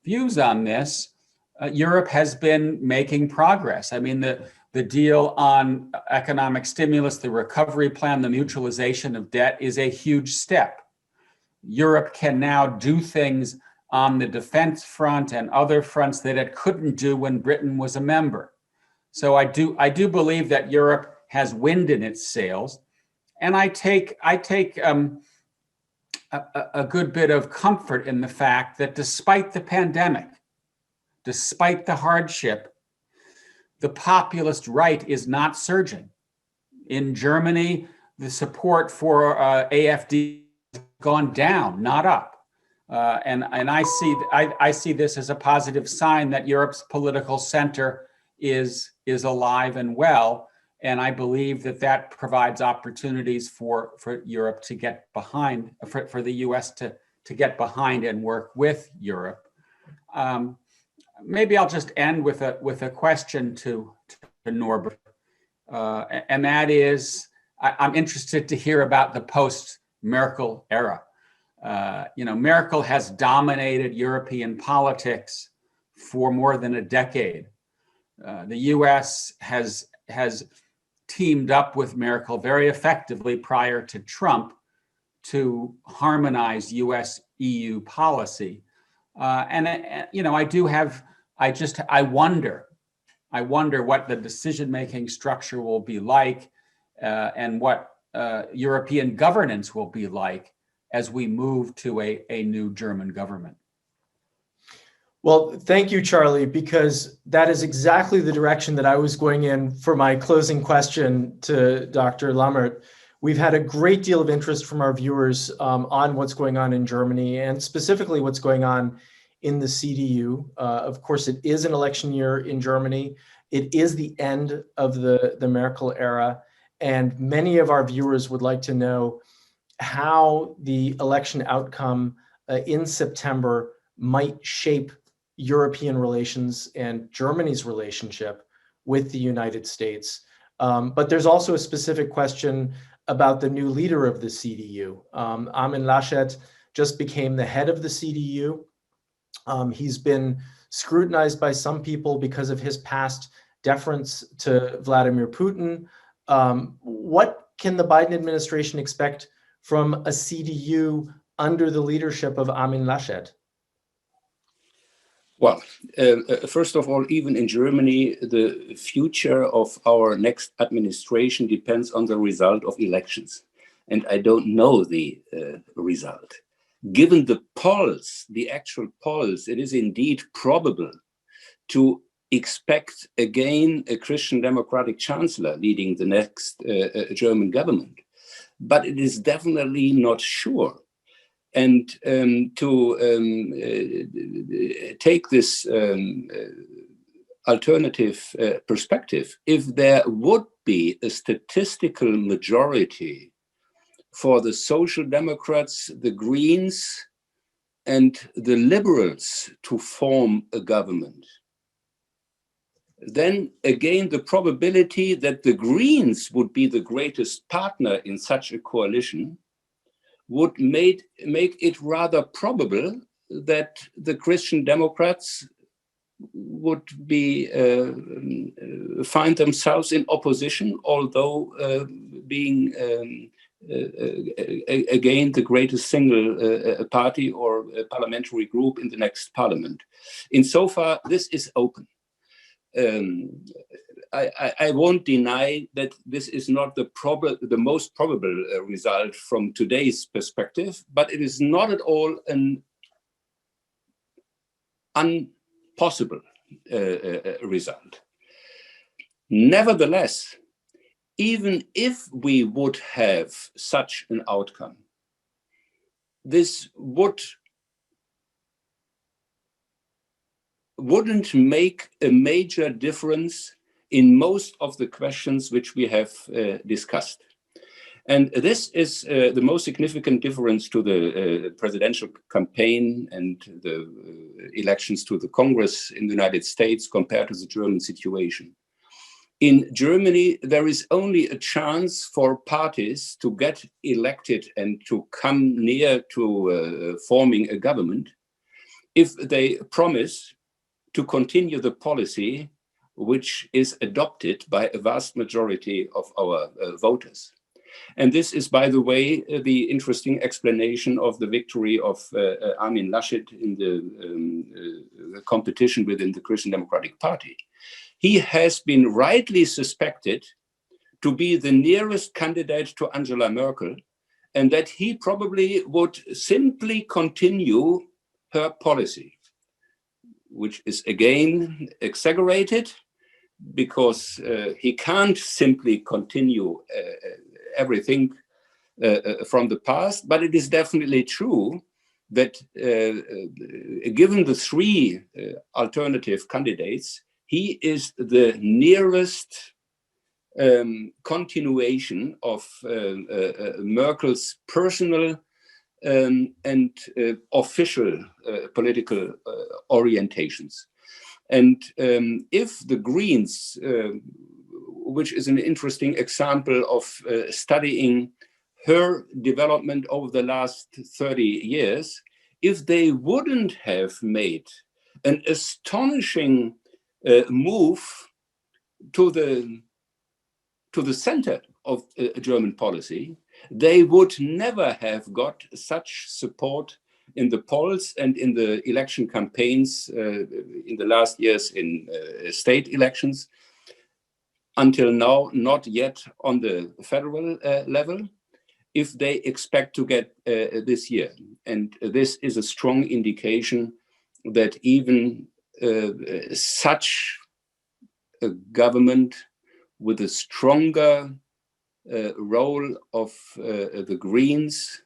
views on this, Europe has been making progress. The deal on economic stimulus, the recovery plan, the mutualization of debt is a huge step. Europe can now do things on the defense front and other fronts that it couldn't do when Britain was a member. So I do believe that Europe has wind in its sails, and I take a good bit of comfort in the fact that despite the pandemic, despite the hardship, the populist right is not surging. In Germany, the support for AfD has gone down, not up. And I see this as a positive sign that Europe's political center is alive and well. And I believe that provides opportunities for Europe to get behind, for the US to get behind and work with Europe. Maybe I'll just end with a question to Norbert, and that is, I'm interested to hear about the post-Merkel era. Merkel has dominated European politics for more than a decade. The US has teamed up with Merkel very effectively prior to Trump to harmonize US-EU policy. I wonder what the decision-making structure will be like and what European governance will be like as we move to a new German government. Well, thank you, Charlie, because that is exactly the direction that I was going in for my closing question to Dr. Lammert. We've had a great deal of interest from our viewers on what's going on in Germany and specifically what's going on in the CDU. Of course, it is an election year in Germany. It is the end of the Merkel era. And many of our viewers would like to know how the election outcome in September might shape European relations and Germany's relationship with the United States. But there's also a specific question about the new leader of the CDU. Armin Laschet just became the head of the CDU. He's been scrutinized by some people because of his past deference to Vladimir Putin. What can the Biden administration expect from a CDU under the leadership of Armin Laschet? Well, first of all, even in Germany, the future of our next administration depends on the result of elections. And I don't know the result. Given the polls, the actual polls, it is indeed probable to expect again a Christian Democratic chancellor leading the next German government. But it is definitely not sure. And to take this alternative perspective, if there would be a statistical majority for the Social Democrats, the Greens, and the Liberals to form a government, then again the probability that the Greens would be the greatest partner in such a coalition would make it rather probable that the Christian Democrats would be find themselves in opposition, although being again the greatest single party or parliamentary group in the next parliament. Insofar, this is open. I won't deny that this is not the most probable result from today's perspective, but it is not at all an impossible result. Nevertheless, even if we would have such an outcome, this wouldn't make a major difference in most of the questions which we have discussed. And this is the most significant difference to the presidential campaign and the elections to the Congress in the United States compared to the German situation. In Germany, there is only a chance for parties to get elected and to come near to forming a government if they promise to continue the policy which is adopted by a vast majority of our voters. And this is, by the way, the interesting explanation of the victory of Armin Laschet in the competition within the Christian Democratic Party. He has been rightly suspected to be the nearest candidate to Angela Merkel, and that he probably would simply continue her policy, which is again exaggerated because he can't simply continue everything from the past, but it is definitely true that given the three alternative candidates, he is the nearest continuation of Merkel's personal and official political orientations. And if the Greens, which is an interesting example of studying her development over the last 30 years, if they wouldn't have made an astonishing move to the center of German policy, they would never have got such support in the polls and in the election campaigns in the last years in state elections. Until now, not yet on the federal level, if they expect to get this year. And this is a strong indication that even such a government with a stronger role of the Greens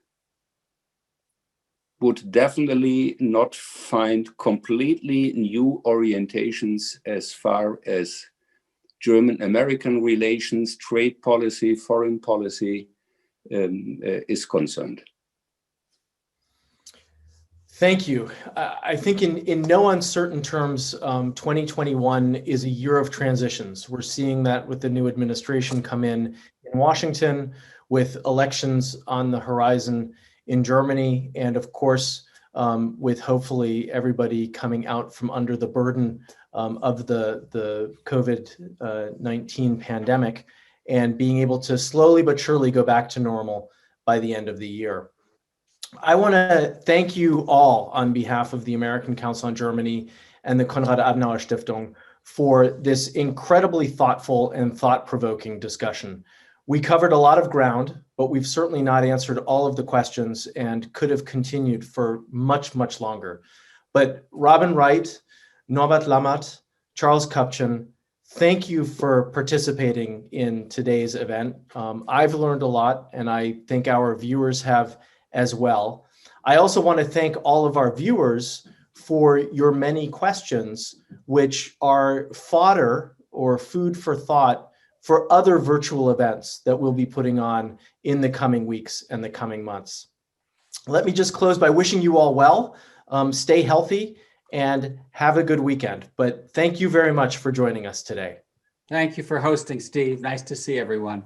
would definitely not find completely new orientations as far as German-American relations, trade policy, foreign policy is concerned. Thank you. I think in no uncertain terms, 2021 is a year of transitions. We're seeing that with the new administration come in Washington, with elections on the horizon in Germany, and of course, with hopefully everybody coming out from under the burden of the COVID-19 pandemic and being able to slowly but surely go back to normal by the end of the year. I want to thank you all on behalf of the American Council on Germany and the Konrad Adenauer Stiftung for this incredibly thoughtful and thought-provoking discussion. We covered a lot of ground, but we've certainly not answered all of the questions and could have continued for much, much longer. But Robin Wright, Norbert Lammert, Charles Kupchan, thank you for participating in today's event. I've learned a lot, and I think our viewers have as well. I also want to thank all of our viewers for your many questions, which are fodder or food for thought for other virtual events that we'll be putting on in the coming weeks and the coming months. Let me just close by wishing you all well, stay healthy, and have a good weekend. But thank you very much for joining us today. Thank you for hosting, Steve. Nice to see everyone.